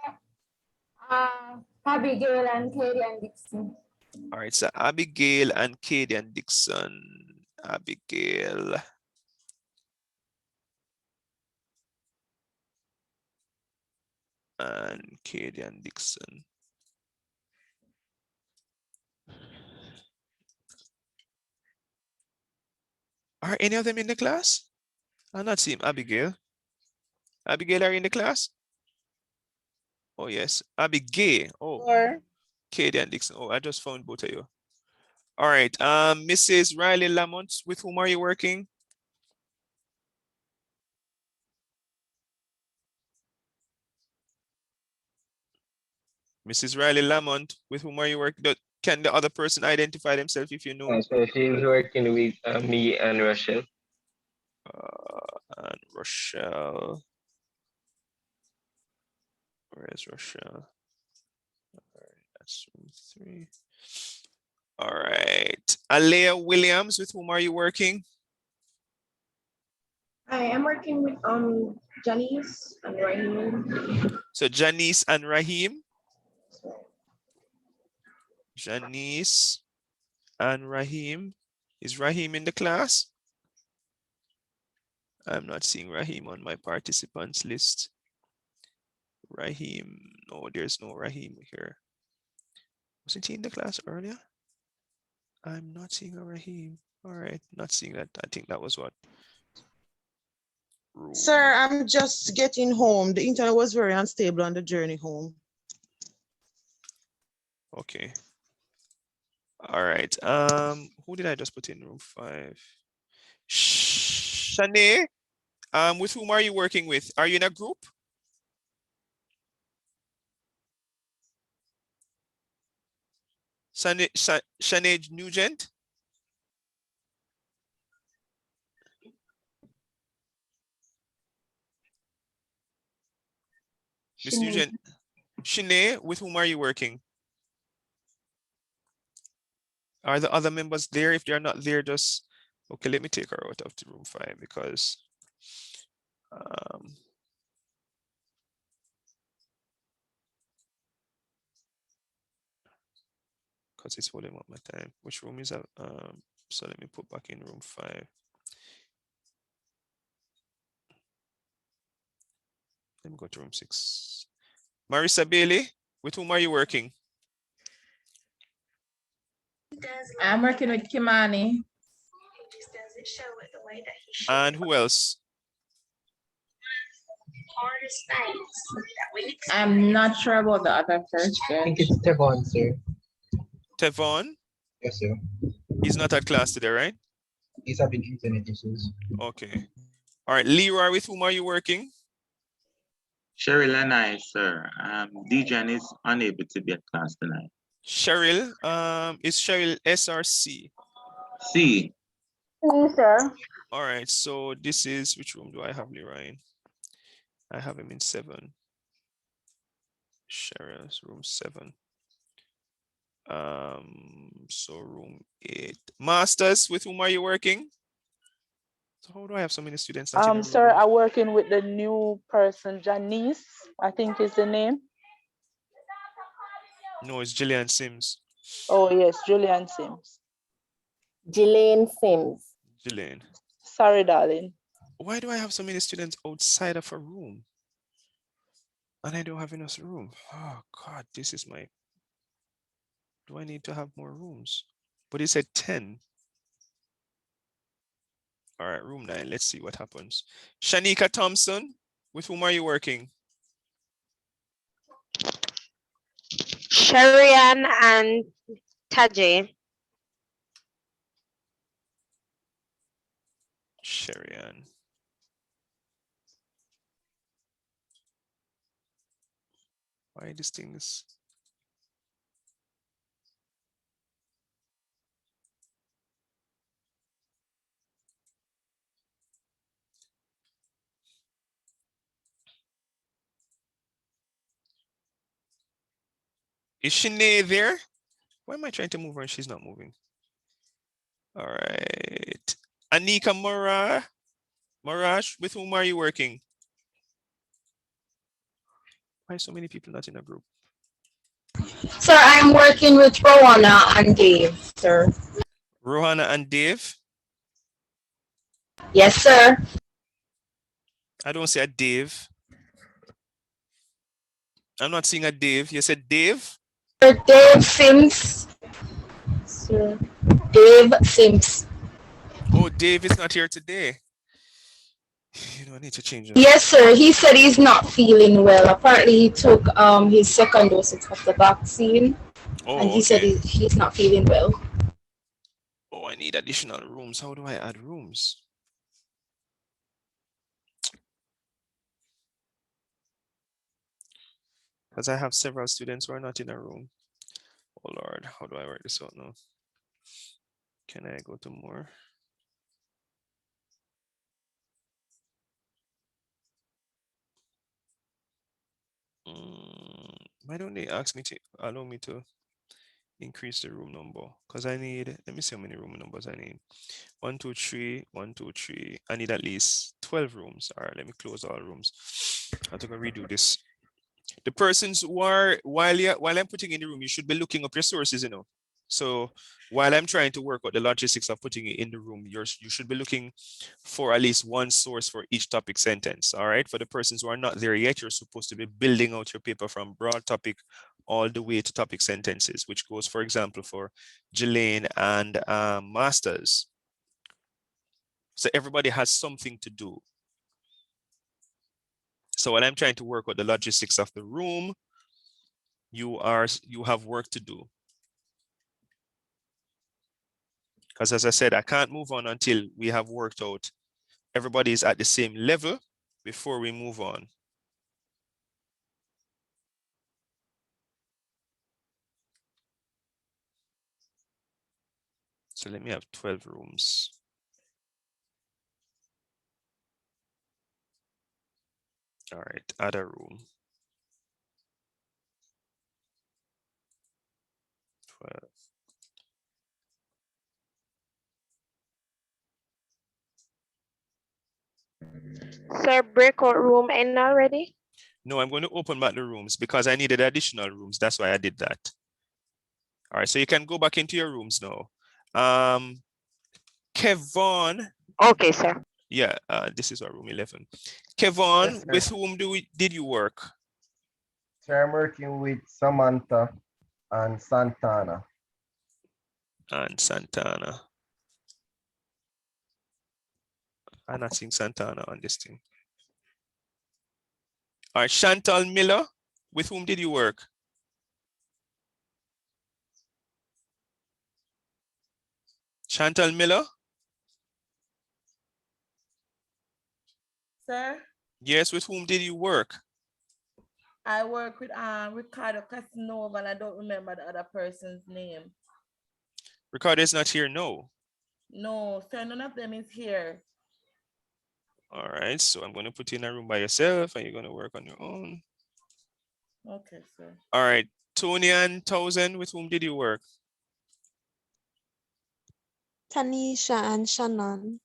Abigail and Katie and Dixon. All right, so Abigail and Katie and Dixon. Abigail. And Katie and Dixon. Are any of them in the class? I'm not seeing Abigail. Abigail, are you in the class? Oh, yes. Abigail. Oh, Or Katie and Dixon. Oh, I just found both of you. All right. Mrs. Riley Lamont, with whom are you working? Mrs. Riley Lamont, with whom are you working? Can the other person identify themselves if you know? So she's working with me and Rachel. And Rochelle. Where is Rochelle? All right, that's room 3. All right. Alea Williams, with whom are you working? I am working with Janice and Raheem. So Janice and Raheem. Janice and Raheem. Is Raheem in the class? I'm not seeing Raheem on my participants list. Raheem, no, there's no Raheem here. Wasn't he in the class earlier? I'm not seeing a Raheem. All right, not seeing that. I think that was what? Sir, I'm just getting home. The internet was very unstable on the journey home. Okay. All right. Who did I just put in room 5? Shanae, with whom are you working with? Are you in a group? Shanae Nugent? Miss Nugent. Shanae, with whom are you working? Are the other members there? If they're not there, just okay. Let me take her out of the room 5 because it's holding up my time. Which room is that? So let me put back in room 5. Let me go to room 6. Marissa Bailey, with whom are you working? I'm working with Kimani. And who else? I'm not sure about the other person. I think it's Tevon, sir. Tevon? Yes, sir. He's not at class today, right? He's having internet issues. Okay. All right. Leroy, with whom are you working? Cheryl and I, sir. Dijan is unable to be at class tonight. Cheryl, is Cheryl S or C? C. Yes, sir. All right. So this is, which room do I have Leroy in? I have him in 7. Cheryl's room 7. So room 8. Masters, with whom are you working? So how do I have so many students? Sir, I'm working with the new person, Janice, I think is the name. No, it's Jillian Sims. Oh yes, Julian Sims. Jillian Sims. Jillian. Sorry, darling. Why do I have so many students outside of a room? And I don't have enough room. Oh God, this is my, do I need to have more rooms? But it said 10. All right, room 9, let's see what happens. Shanika Thompson, with whom are you working? Sharian and Tajay. Sharian. Why these things? Is Shanae there? Why am I trying to move her and she's not moving? All right. Anika Marash, with whom are you working? Why so many people not in a group? Sir, I'm working with Rowana and Dave, sir. Rohana and Dave? Yes, sir. I don't see a Dave. I'm not seeing a Dave. You said Dave? Sir, Dave Sims. Sir, Dave Sims. Oh, Dave is not here today. You know, I need to change that. Yes, sir. He said he's not feeling well. Apparently, he took his second dose of the vaccine, and he said he's not feeling well. Oh, I need additional rooms. How do I add rooms? Because I have several students who are not in a room. Oh Lord, how do I work this out now? Can I go to more? Why don't they ask me to allow me to increase the room number? Because I need, let me see how many room numbers I need. 1, 2, 3, 1, 2, 3. I need at least 12 rooms. All right, let me close all rooms. I have to go redo this. The persons who are, while I'm putting in the room, you should be looking up your sources, you know. So while I'm trying to work out the logistics of putting it in the room, you should be looking for at least one source for each topic sentence. All right. For the persons who are not there yet, you're supposed to be building out your paper from broad topic all the way to topic sentences, which goes, for example, for Jelaine and masters. So everybody has something to do. So while I'm trying to work out the logistics of the room, you have work to do. Because as I said, I can't move on until we have worked out everybody is at the same level before we move on. So let me have 12 rooms. All right, add a room. 12. Sir, breakout room in already? No, I'm going to open back the rooms because I needed additional rooms. That's why I did that. All right, so you can go back into your rooms now. Kevon. Okay, sir. Yeah, this is our room 11. Kevon, Yes, sir. with whom did you work? So I'm working with Samantha and Santana. And Santana. I'm not seeing Santana on this thing. All right, Chantal Miller, with whom did you work? Chantal Miller? Sir, Yes, with whom did you work? I work with Ricardo Casanova, and I don't remember the other person's name. Ricardo is not here, no. No, sir, none of them is here. All right, so I'm going to put you in a room by yourself and you're going to work on your own. Okay, sir. All right, Tony and Townsend, with whom did you work? Tanisha and Shannon.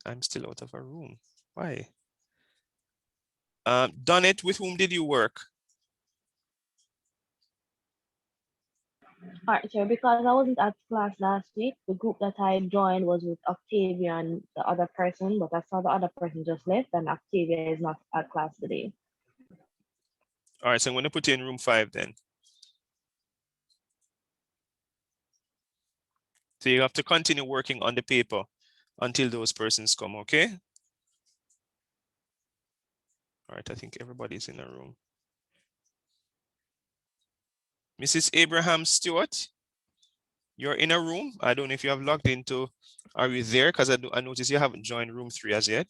I'm still out of a room. Why? Donnet, with whom did you work? All right, sir, because I wasn't at class last week, the group that I joined was with Octavia and the other person, but I saw the other person just left and Octavia is not at class today. All right, so I'm going to put you in room 5 then. So you have to continue working on the paper until those persons come, okay? All right, I think everybody's in a room. Mrs. Abraham Stewart, you're in a room. I don't know if you have logged into, are you there? Because I noticed you haven't joined room 3 as yet.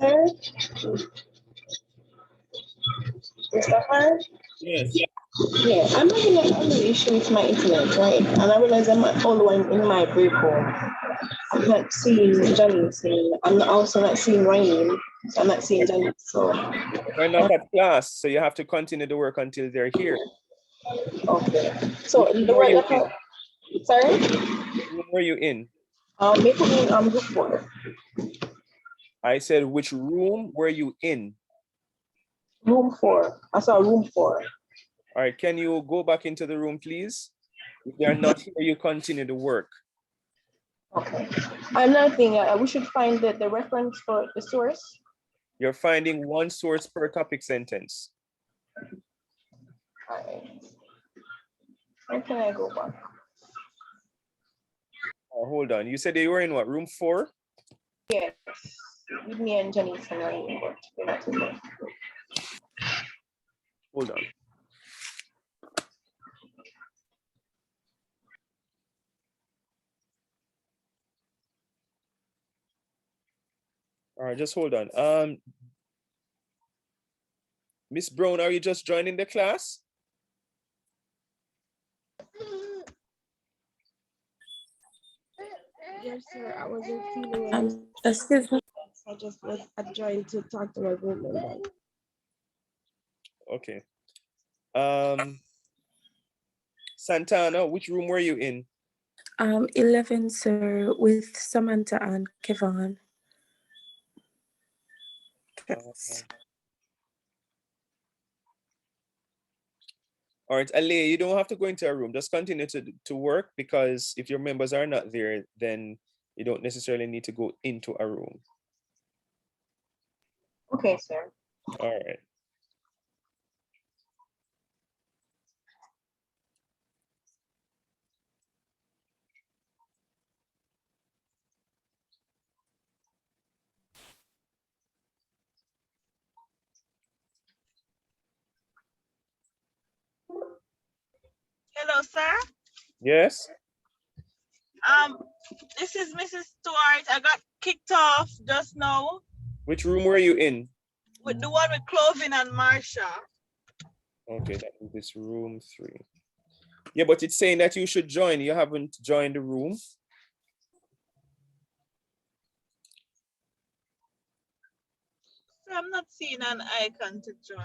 Sir, Mr. Hart? Yes. Yeah, I'm having an issue with my internet, right? And I realize I'm all one in my break room. I'm not seeing Janice, and I'm also not seeing Ryan. So I'm not seeing Janice. So They're not at class, so you have to continue the work until they're here. okay. So Which room the were work you that in? sorry? Which room were you in? They put me in group 4. I said, which room were you in? Room 4. I saw room 4. All right, can you go back into the room, please? If they're not here, you continue the work. Okay. Another thing, we should find the reference for the source. You're finding one source per topic sentence. All right. Where can I go back? Oh, hold on. You said you were in what, room 4? Yes. With me and Janice and Ryan, but we're not in there. Hold on. All right, just hold on. Miss Brown, are you just joining the class? Yes, sir. I wasn't feeling well. Excuse me. I just was trying to talk to my group member. Okay. Santana, which room were you in? 11, sir, with Samantha and Kevin. All right, Ale, you don't have to go into a room. Just continue to work, because if your members are not there, then you don't necessarily need to go into a room. Okay, sir. All right. Hello, sir. Yes. This is Mrs. Stewart. I got kicked off just now Which room were you in? with the one with Clothing and Marsha. Okay, that is this room 3. Yeah, but it's saying that you should join. You haven't joined the room. So I'm not seeing an icon to join.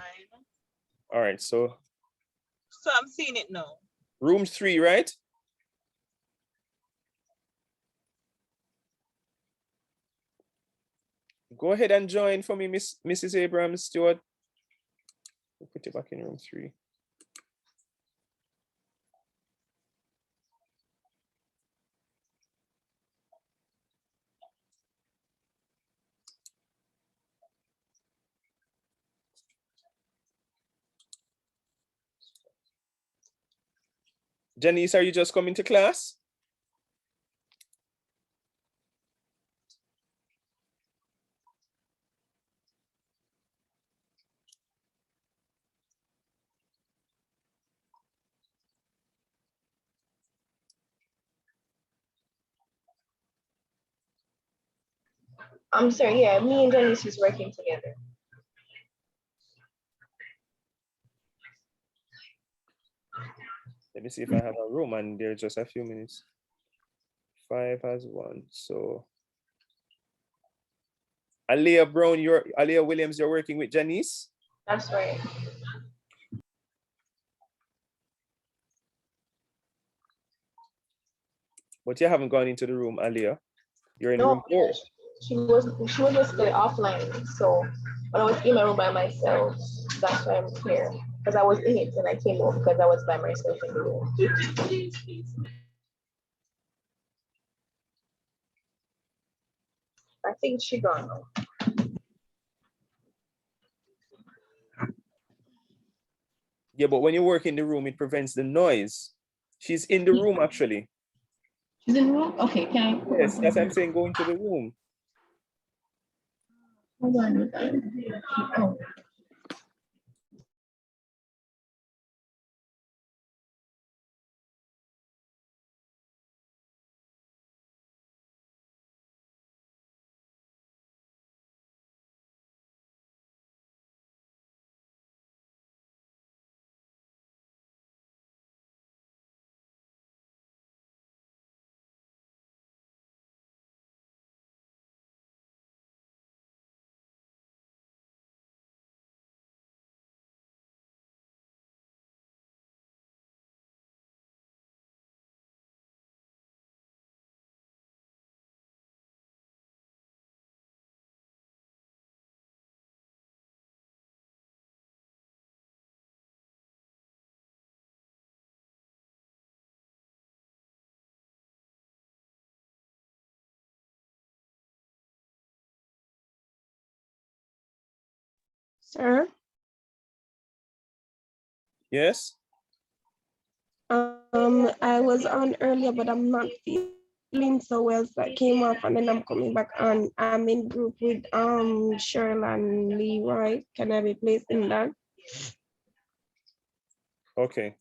All right, so So I'm seeing it now. room 3, right? Go ahead and join for me, Mrs. Abrams Stewart. We'll put you back in room 3. Janice, are you just coming to class? I'm sorry, yeah, me and Janice is working together. Let me see if I have a room, and there's just a few minutes. 5 has 1, so. Aliyah Brown, Aliyah Williams, you're working with Janice? That's right. But you haven't gone into the room, Aliyah. You're in No, room 4. she was just still offline. So when I was in my room by myself, that's why I'm here. Because I was in it and I came home because I was by myself in the room. I think she gone now. Yeah, but when you work in the room, it prevents the noise. She's in the room, actually. She's in the room? Okay, can I? Yes, that's what I'm saying, go into the room. Hold on. Oh. Sir, Yes? I was on earlier, but I'm not feeling so well, so I came off and then I'm coming back on. I'm in group with Cheryl and Leroy. Can I be placed in that? Okay.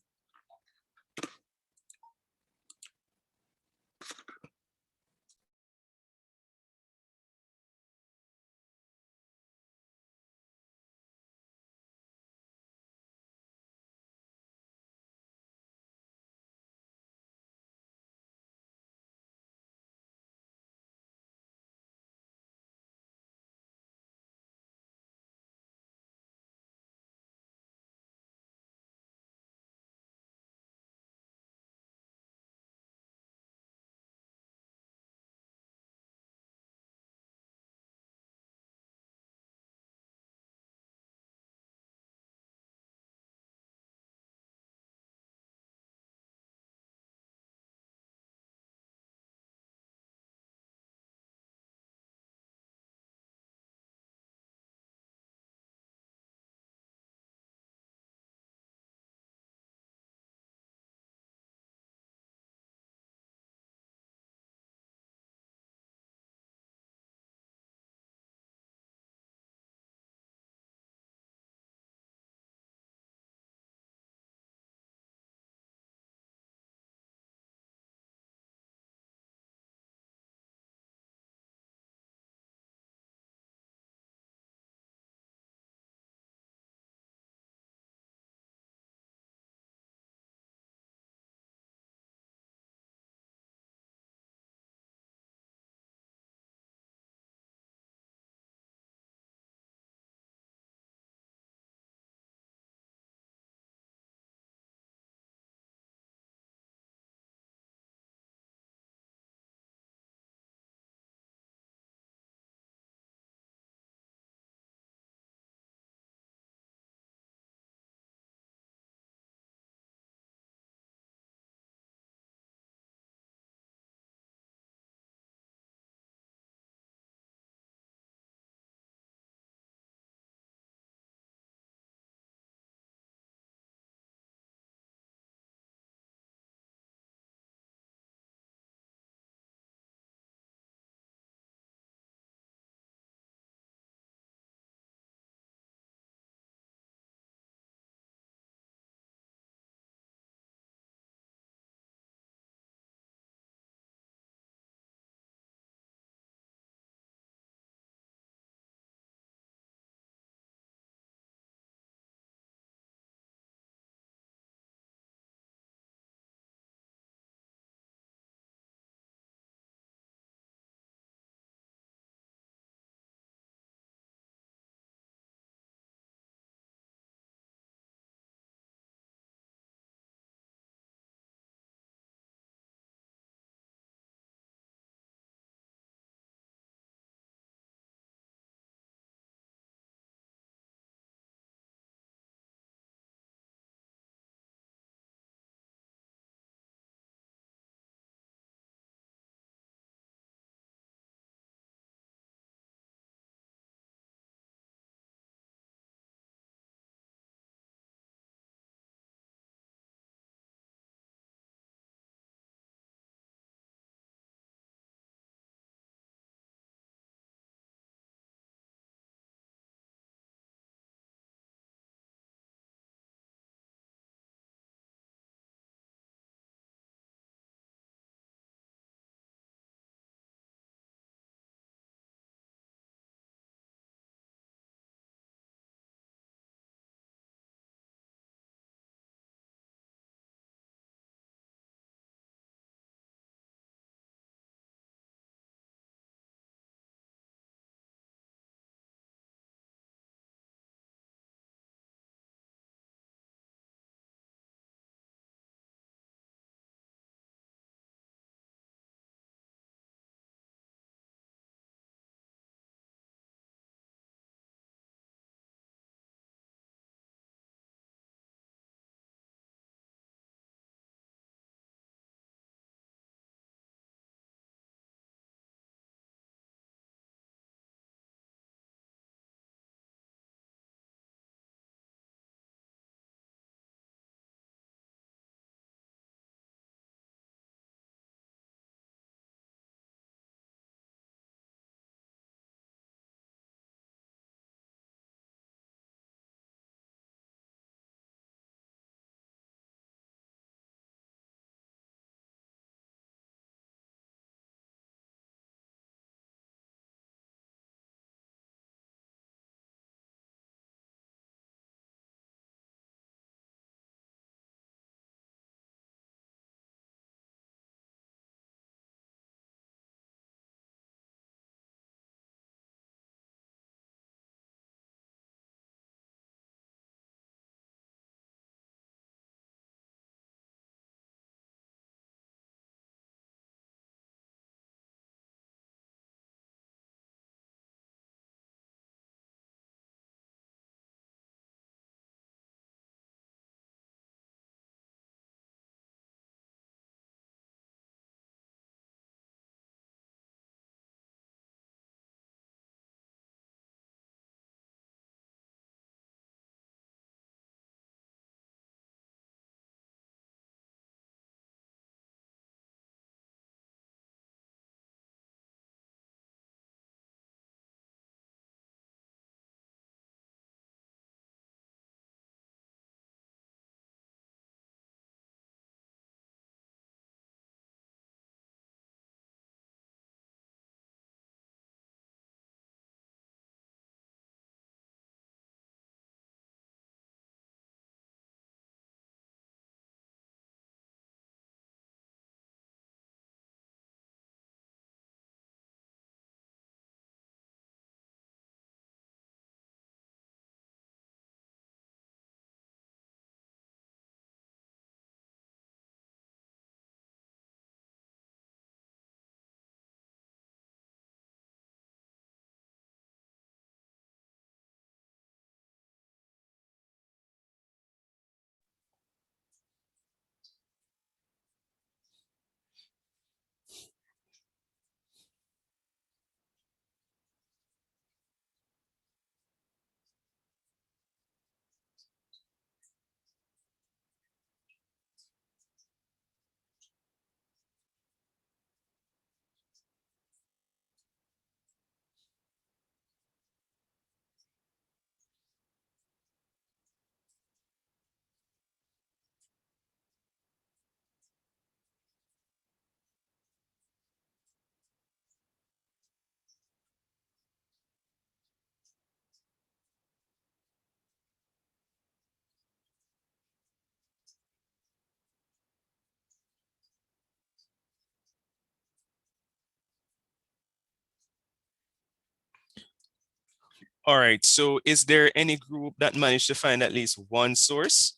All right, so is there any group that managed to find at least one source?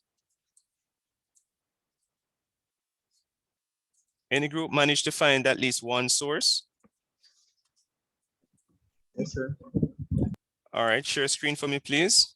Any group managed to find at least one source? Yes, sir. All right, share screen for me, please.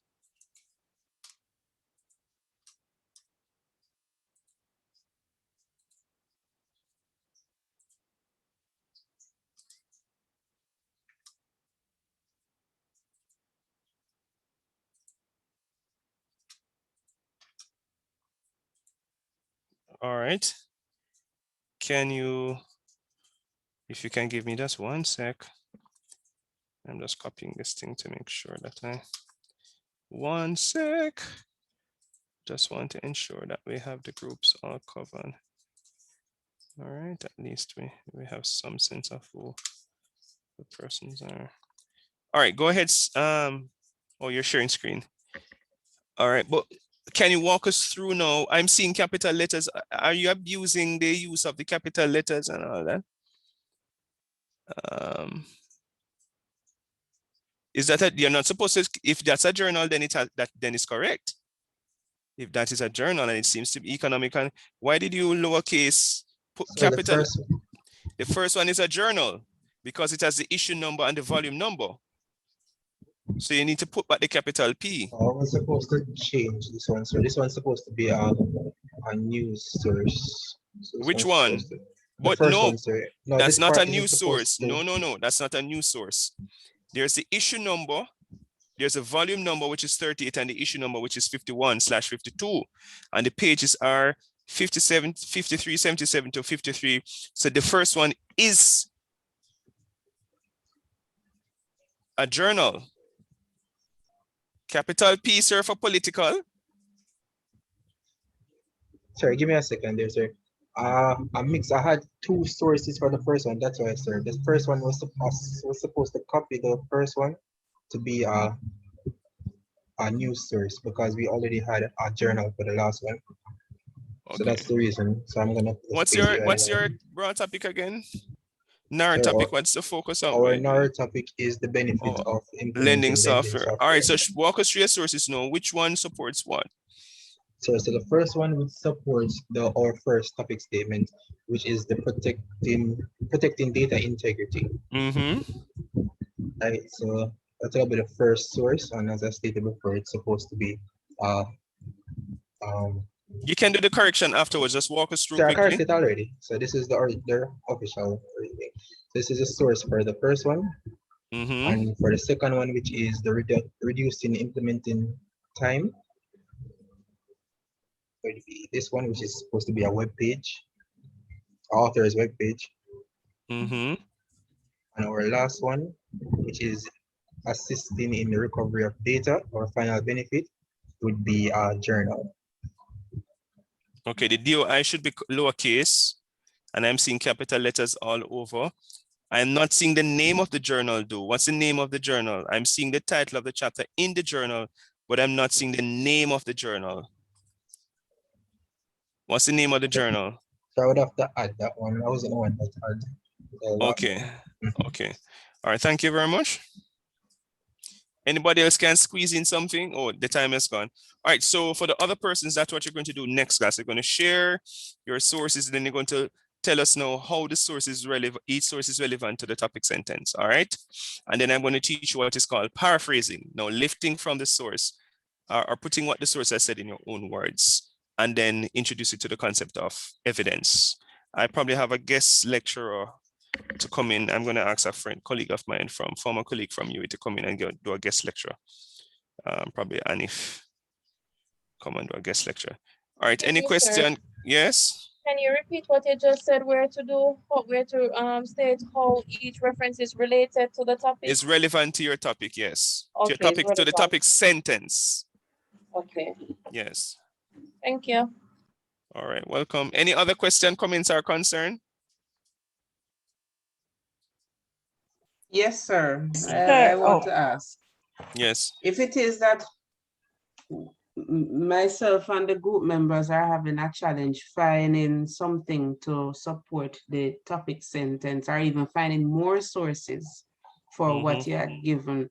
All right. Can you, if you can give me just 1 sec. I'm just copying this thing to make sure that 1 sec. Just want to ensure that we have the groups all covered. All right, at least we have some sense of who the persons are. All right, go ahead. Oh, you're sharing screen. All right, but can you walk us through now? I'm seeing capital letters. Are you abusing the use of the capital letters and all that? Is that you're not supposed to? If that's a journal, then then it's correct. If that is a journal and it seems to be economic, and why did you lowercase put capital? The first one is a journal because it has the issue number and the volume number. So you need to put back the capital P. I was supposed to change this one, so this one's supposed to be a news source. So which one? But first no, one, sir. No, that's this not part a news source. to... No, that's not a news source. There's the issue number, there's a volume number, which is 38, and the issue number, which is 51/52. And the pages are 57, 53, 77 to 53. So the first one is a journal. Capital P, sir, for political. Sorry, give me a second there, sir. I had two sources for the first one. That's why, sir. The first one was supposed to copy the first one to be a news source because we already had a journal for the last one. Okay. So that's the reason. So I'm gonna. What's your broad topic again? NAR topic. What's the focus of? Our NAR topic is the benefit of lending software. All right. So walk us through your sources now. Which one supports what? So the first one which supports our first topic statement, which is the protecting data integrity. Right. So that's a bit of first source, and as I stated before, it's supposed to be you can do the correction afterwards. Just walk us through quickly. I corrected already. So this is their official reading. This is a source for the first one, and for the second one, which is the reducing implementing time. This one, which is supposed to be a web page, author's web page. And our last one, which is assisting in the recovery of data or final benefit, would be a journal. Okay, the DOI should be lowercase, and I'm seeing capital letters all over. I'm not seeing the name of the journal though. What's the name of the journal? I'm seeing the title of the chapter in the journal, but I'm not seeing the name of the journal. What's the name of the journal? So I would have to add that one. I wasn't the one that had. Okay. Okay. All right. Thank you very much. Anybody else can squeeze in something? Oh, the time is gone. All right. So for the other persons, that's what you're going to do next class. You're going to share your sources. Then you're going to tell us now how the source is relevant. Each source is relevant to the topic sentence. All right. And then I'm going to teach you what is called paraphrasing. Now, lifting from the source or putting what the source has said in your own words, and then introduce it to the concept of evidence. I probably have a guest lecturer to come in. I'm going to ask a colleague of mine former colleague from UWI to come in and do a guest lecture. Probably Anif, come and do a guest lecture. All right, any question? Yes? Can you repeat what you just said, where to state how each reference is related to the topic? It's relevant to your topic, yes. Okay, to the topic sentence. Okay. Yes. Thank you. All right, welcome. Any other question, comments, or concern? Yes, sir. I want to ask. Yes. If it is that myself and the group members are having a challenge finding something to support the topic sentence or even finding more sources for what you had given,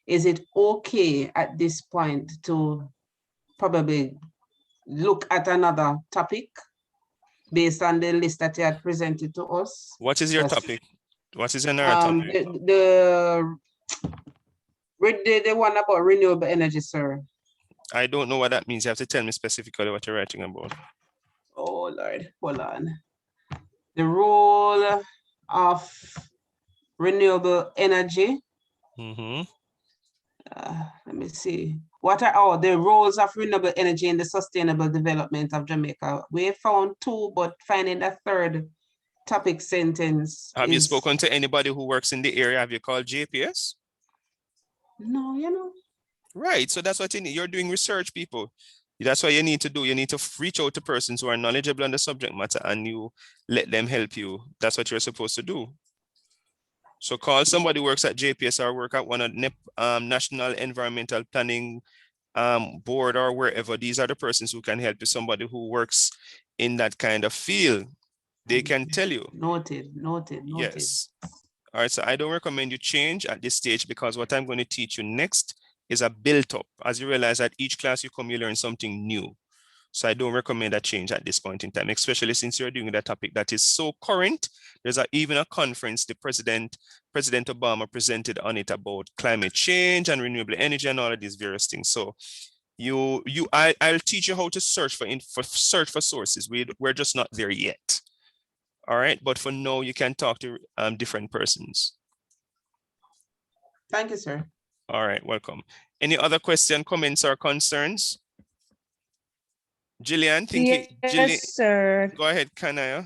is it okay at this point to probably look at another topic based on the list that you had presented to us? What is your topic? What is another topic? The one about renewable energy, sir. I don't know what that means. You have to tell me specifically what you're writing about. Oh, Lord, hold on. The role of renewable energy. Let me see. What are the roles of renewable energy in the sustainable development of Jamaica? We found two, but finding a third topic sentence. Have you spoken to anybody who works in the area? Have you called JPS? No, you know. Right, so that's what you need. You're doing research, people. That's what you need to do. You need to reach out to persons who are knowledgeable on the subject matter and you let them help you. That's what you're supposed to do. So call somebody who works at JPS or work at one of National Environmental Planning Board or wherever. These are the persons who can help you. Somebody who works in that kind of field. They can tell you. Noted. Yes. All right, so I don't recommend you change at this stage because what I'm going to teach you next is a built up. As you realize that each class you come, you learn something new. So I don't recommend a change at this point in time, especially since you're doing that topic that is so current. There's even a conference President Obama presented on it about climate change and renewable energy and all of these various things. So I'll teach you how to search for sources. We're just not there yet. All right, but for now you can talk to different persons. Thank you, sir. All right, welcome. Any other question, comments, or concerns? Jillian, Yes, sir. Go ahead, Kanaya.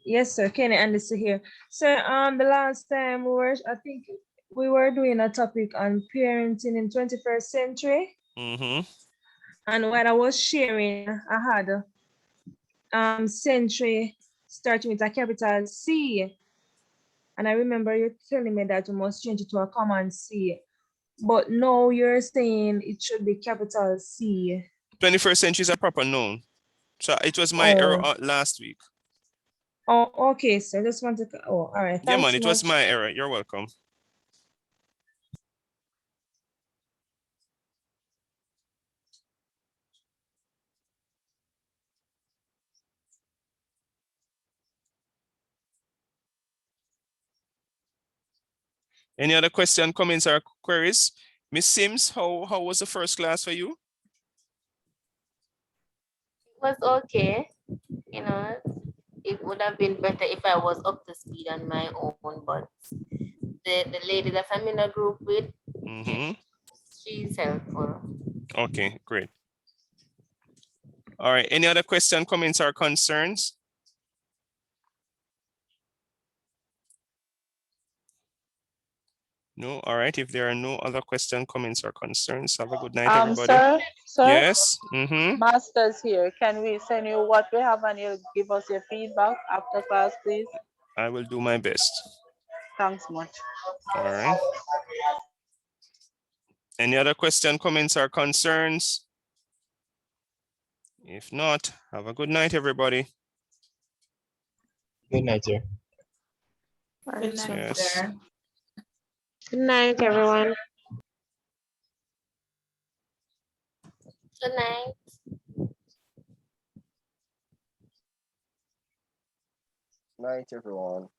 Yes, sir. Kenny and Lisa here. So the last time I think we were doing a topic on parenting in 21st century. And while I was sharing, I had century starting with a capital C. And I remember you telling me that we must change it to a common C. But now you're saying it should be capital C. 21st century is a proper noun. So it was my error last week. Oh, okay. So I just want to, all right. Yeah, man, Thanks it was my error. You're welcome. Any other question, comments, or queries? Miss Sims, how was the first class for you? It was okay. You know, it would have been better if I was up to speed on my own, but the lady that I'm in a group with, she's helpful. Okay, great. All right, any other question, comments, or concerns? No, all right. If there are no other questions, comments, or concerns, have a good night, everybody. Sir? Yes. Master's here. Can we send you what we have and you'll give us your feedback after class, please? I will do my best. Thanks much. All right. Any other question, comments, or concerns? If not, have a good night, everybody. Good night, sir. Good night, yes. sir. Good night, everyone. Good night. Night, everyone.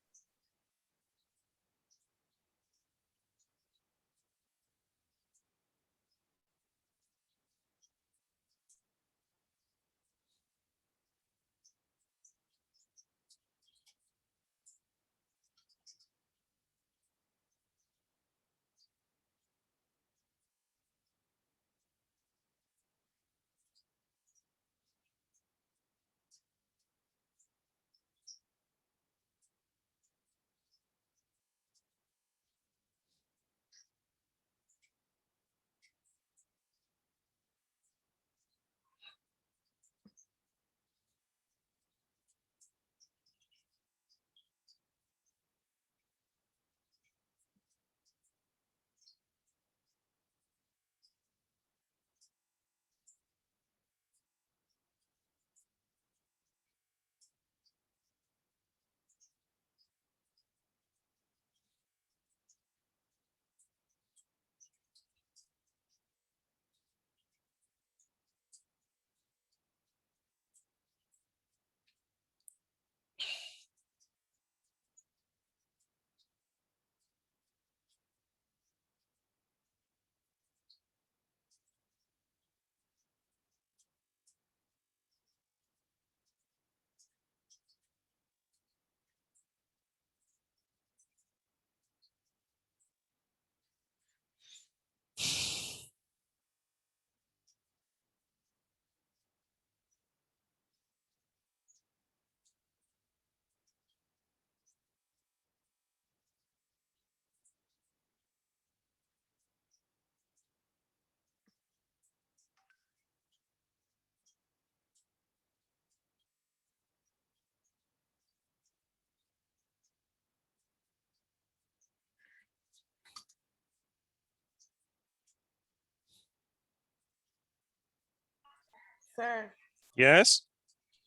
Sir, Yes?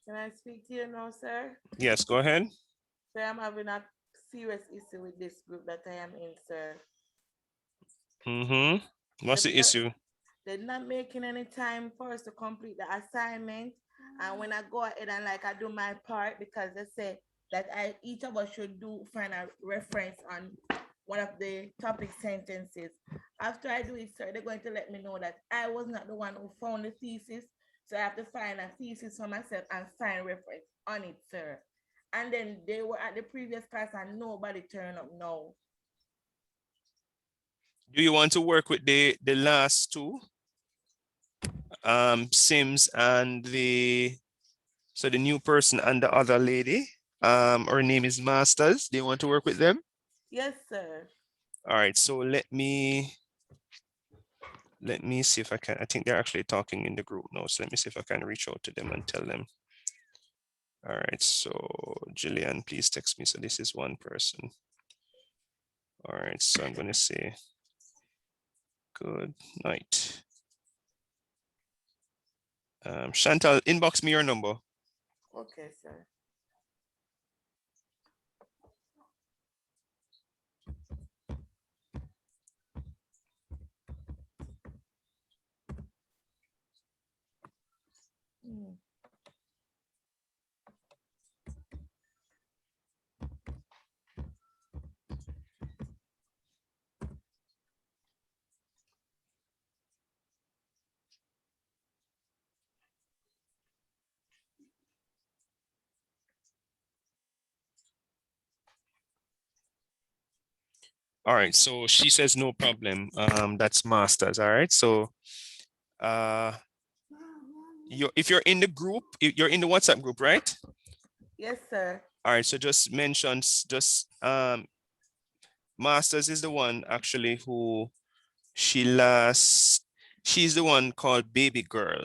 can I speak to you now, sir? Yes, go ahead. Sir, I'm having a serious issue with this group that I am in, sir. What's the issue? They're not making any time for us to complete the assignment. And when I go ahead and like I do my part, because they say that each of us should find a reference on one of the topic sentences. After I do it, sir, they're going to let me know that I was not the one who found the thesis. So I have to find a thesis for myself and find reference on it, sir. And then they were at the previous class and nobody turned up now. Do you want to work with the last two? Sims and the new person and the other lady. Her name is Masters. Do you want to work with them? Yes, sir. All right, so let me see if I can. I think they're actually talking in the group now. So let me see if I can reach out to them and tell them. All right, so Jillian, please text me. So this is one person. All right, so I'm going to say good night. Chantal, inbox me your number. Okay, sir. All right, so she says no problem. That's Masters. All right, so if you're in the group, you're in the WhatsApp group, right? Yes, sir. All right, so just mention Masters is the one actually who she's the one called Baby Girl.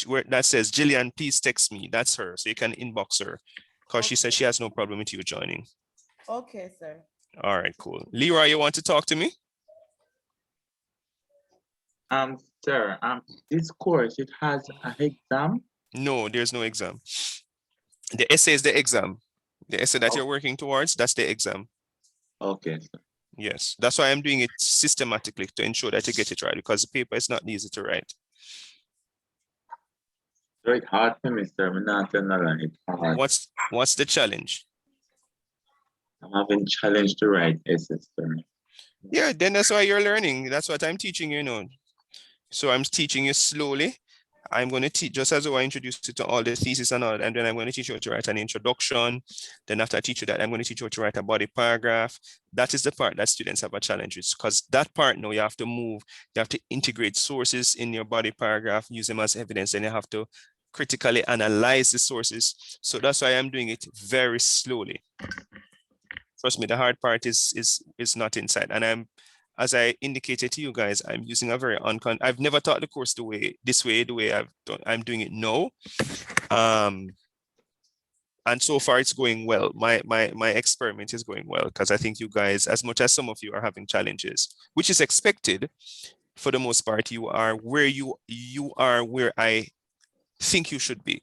Where that says Jillian, please text me. That's her. So you can inbox her because she says she has no problem with you joining. Okay, sir. All right, cool. Leroy, you want to talk to me? Sir, this course, it has an exam? No, there's no exam. The essay is the exam. The essay that you're working towards, that's the exam. Okay, sir. Yes, that's why I'm doing it systematically to ensure that you get it right, because the paper is not easy to write. It's hard for me, sir. I'm not gonna lie, it's hard. What's the challenge? I'm having challenge to write essays, sir. Yeah, then that's why you're learning. That's what I'm teaching you now. So I'm teaching you slowly. I'm going to teach, just as I introduce you to all the thesis and all, and then I'm going to teach you how to write an introduction. Then after I teach you that, I'm going to teach you how to write a body paragraph. That is the part that students have a challenge with, because that part now you have to move, you have to integrate sources in your body paragraph, use them as evidence, and you have to critically analyze the sources. So that's why I'm doing it very slowly. Trust me, the hard part is not inside. And as I indicated to you guys, I'm using a very I've never taught the course the way I'm doing it now. And so far it's going well. My experiment is going well, because I think you guys, as much as some of you are having challenges, which is expected, for the most part, you are where where I think you should be.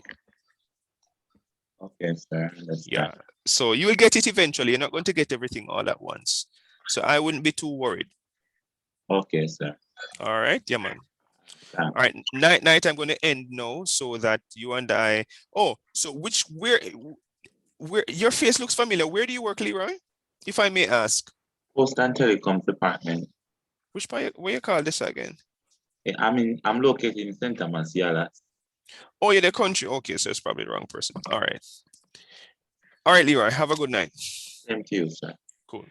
Okay, sir. Yeah. So you will get it eventually. You're not going to get everything all at once. So I wouldn't be too worried. Okay, sir. All right. Yeah, man. All right. Night, I'm going to end now so that you and I. Oh, so where your face looks familiar. Where do you work, Leroy? If I may ask. Post and Telecoms Department. Which part, where you call this again? I'm located in St. Thomas, Dallas. Oh, you're the country. Okay, so it's probably the wrong person. All right. All right, Leroy. Have a good night. Thank you, sir. Cool.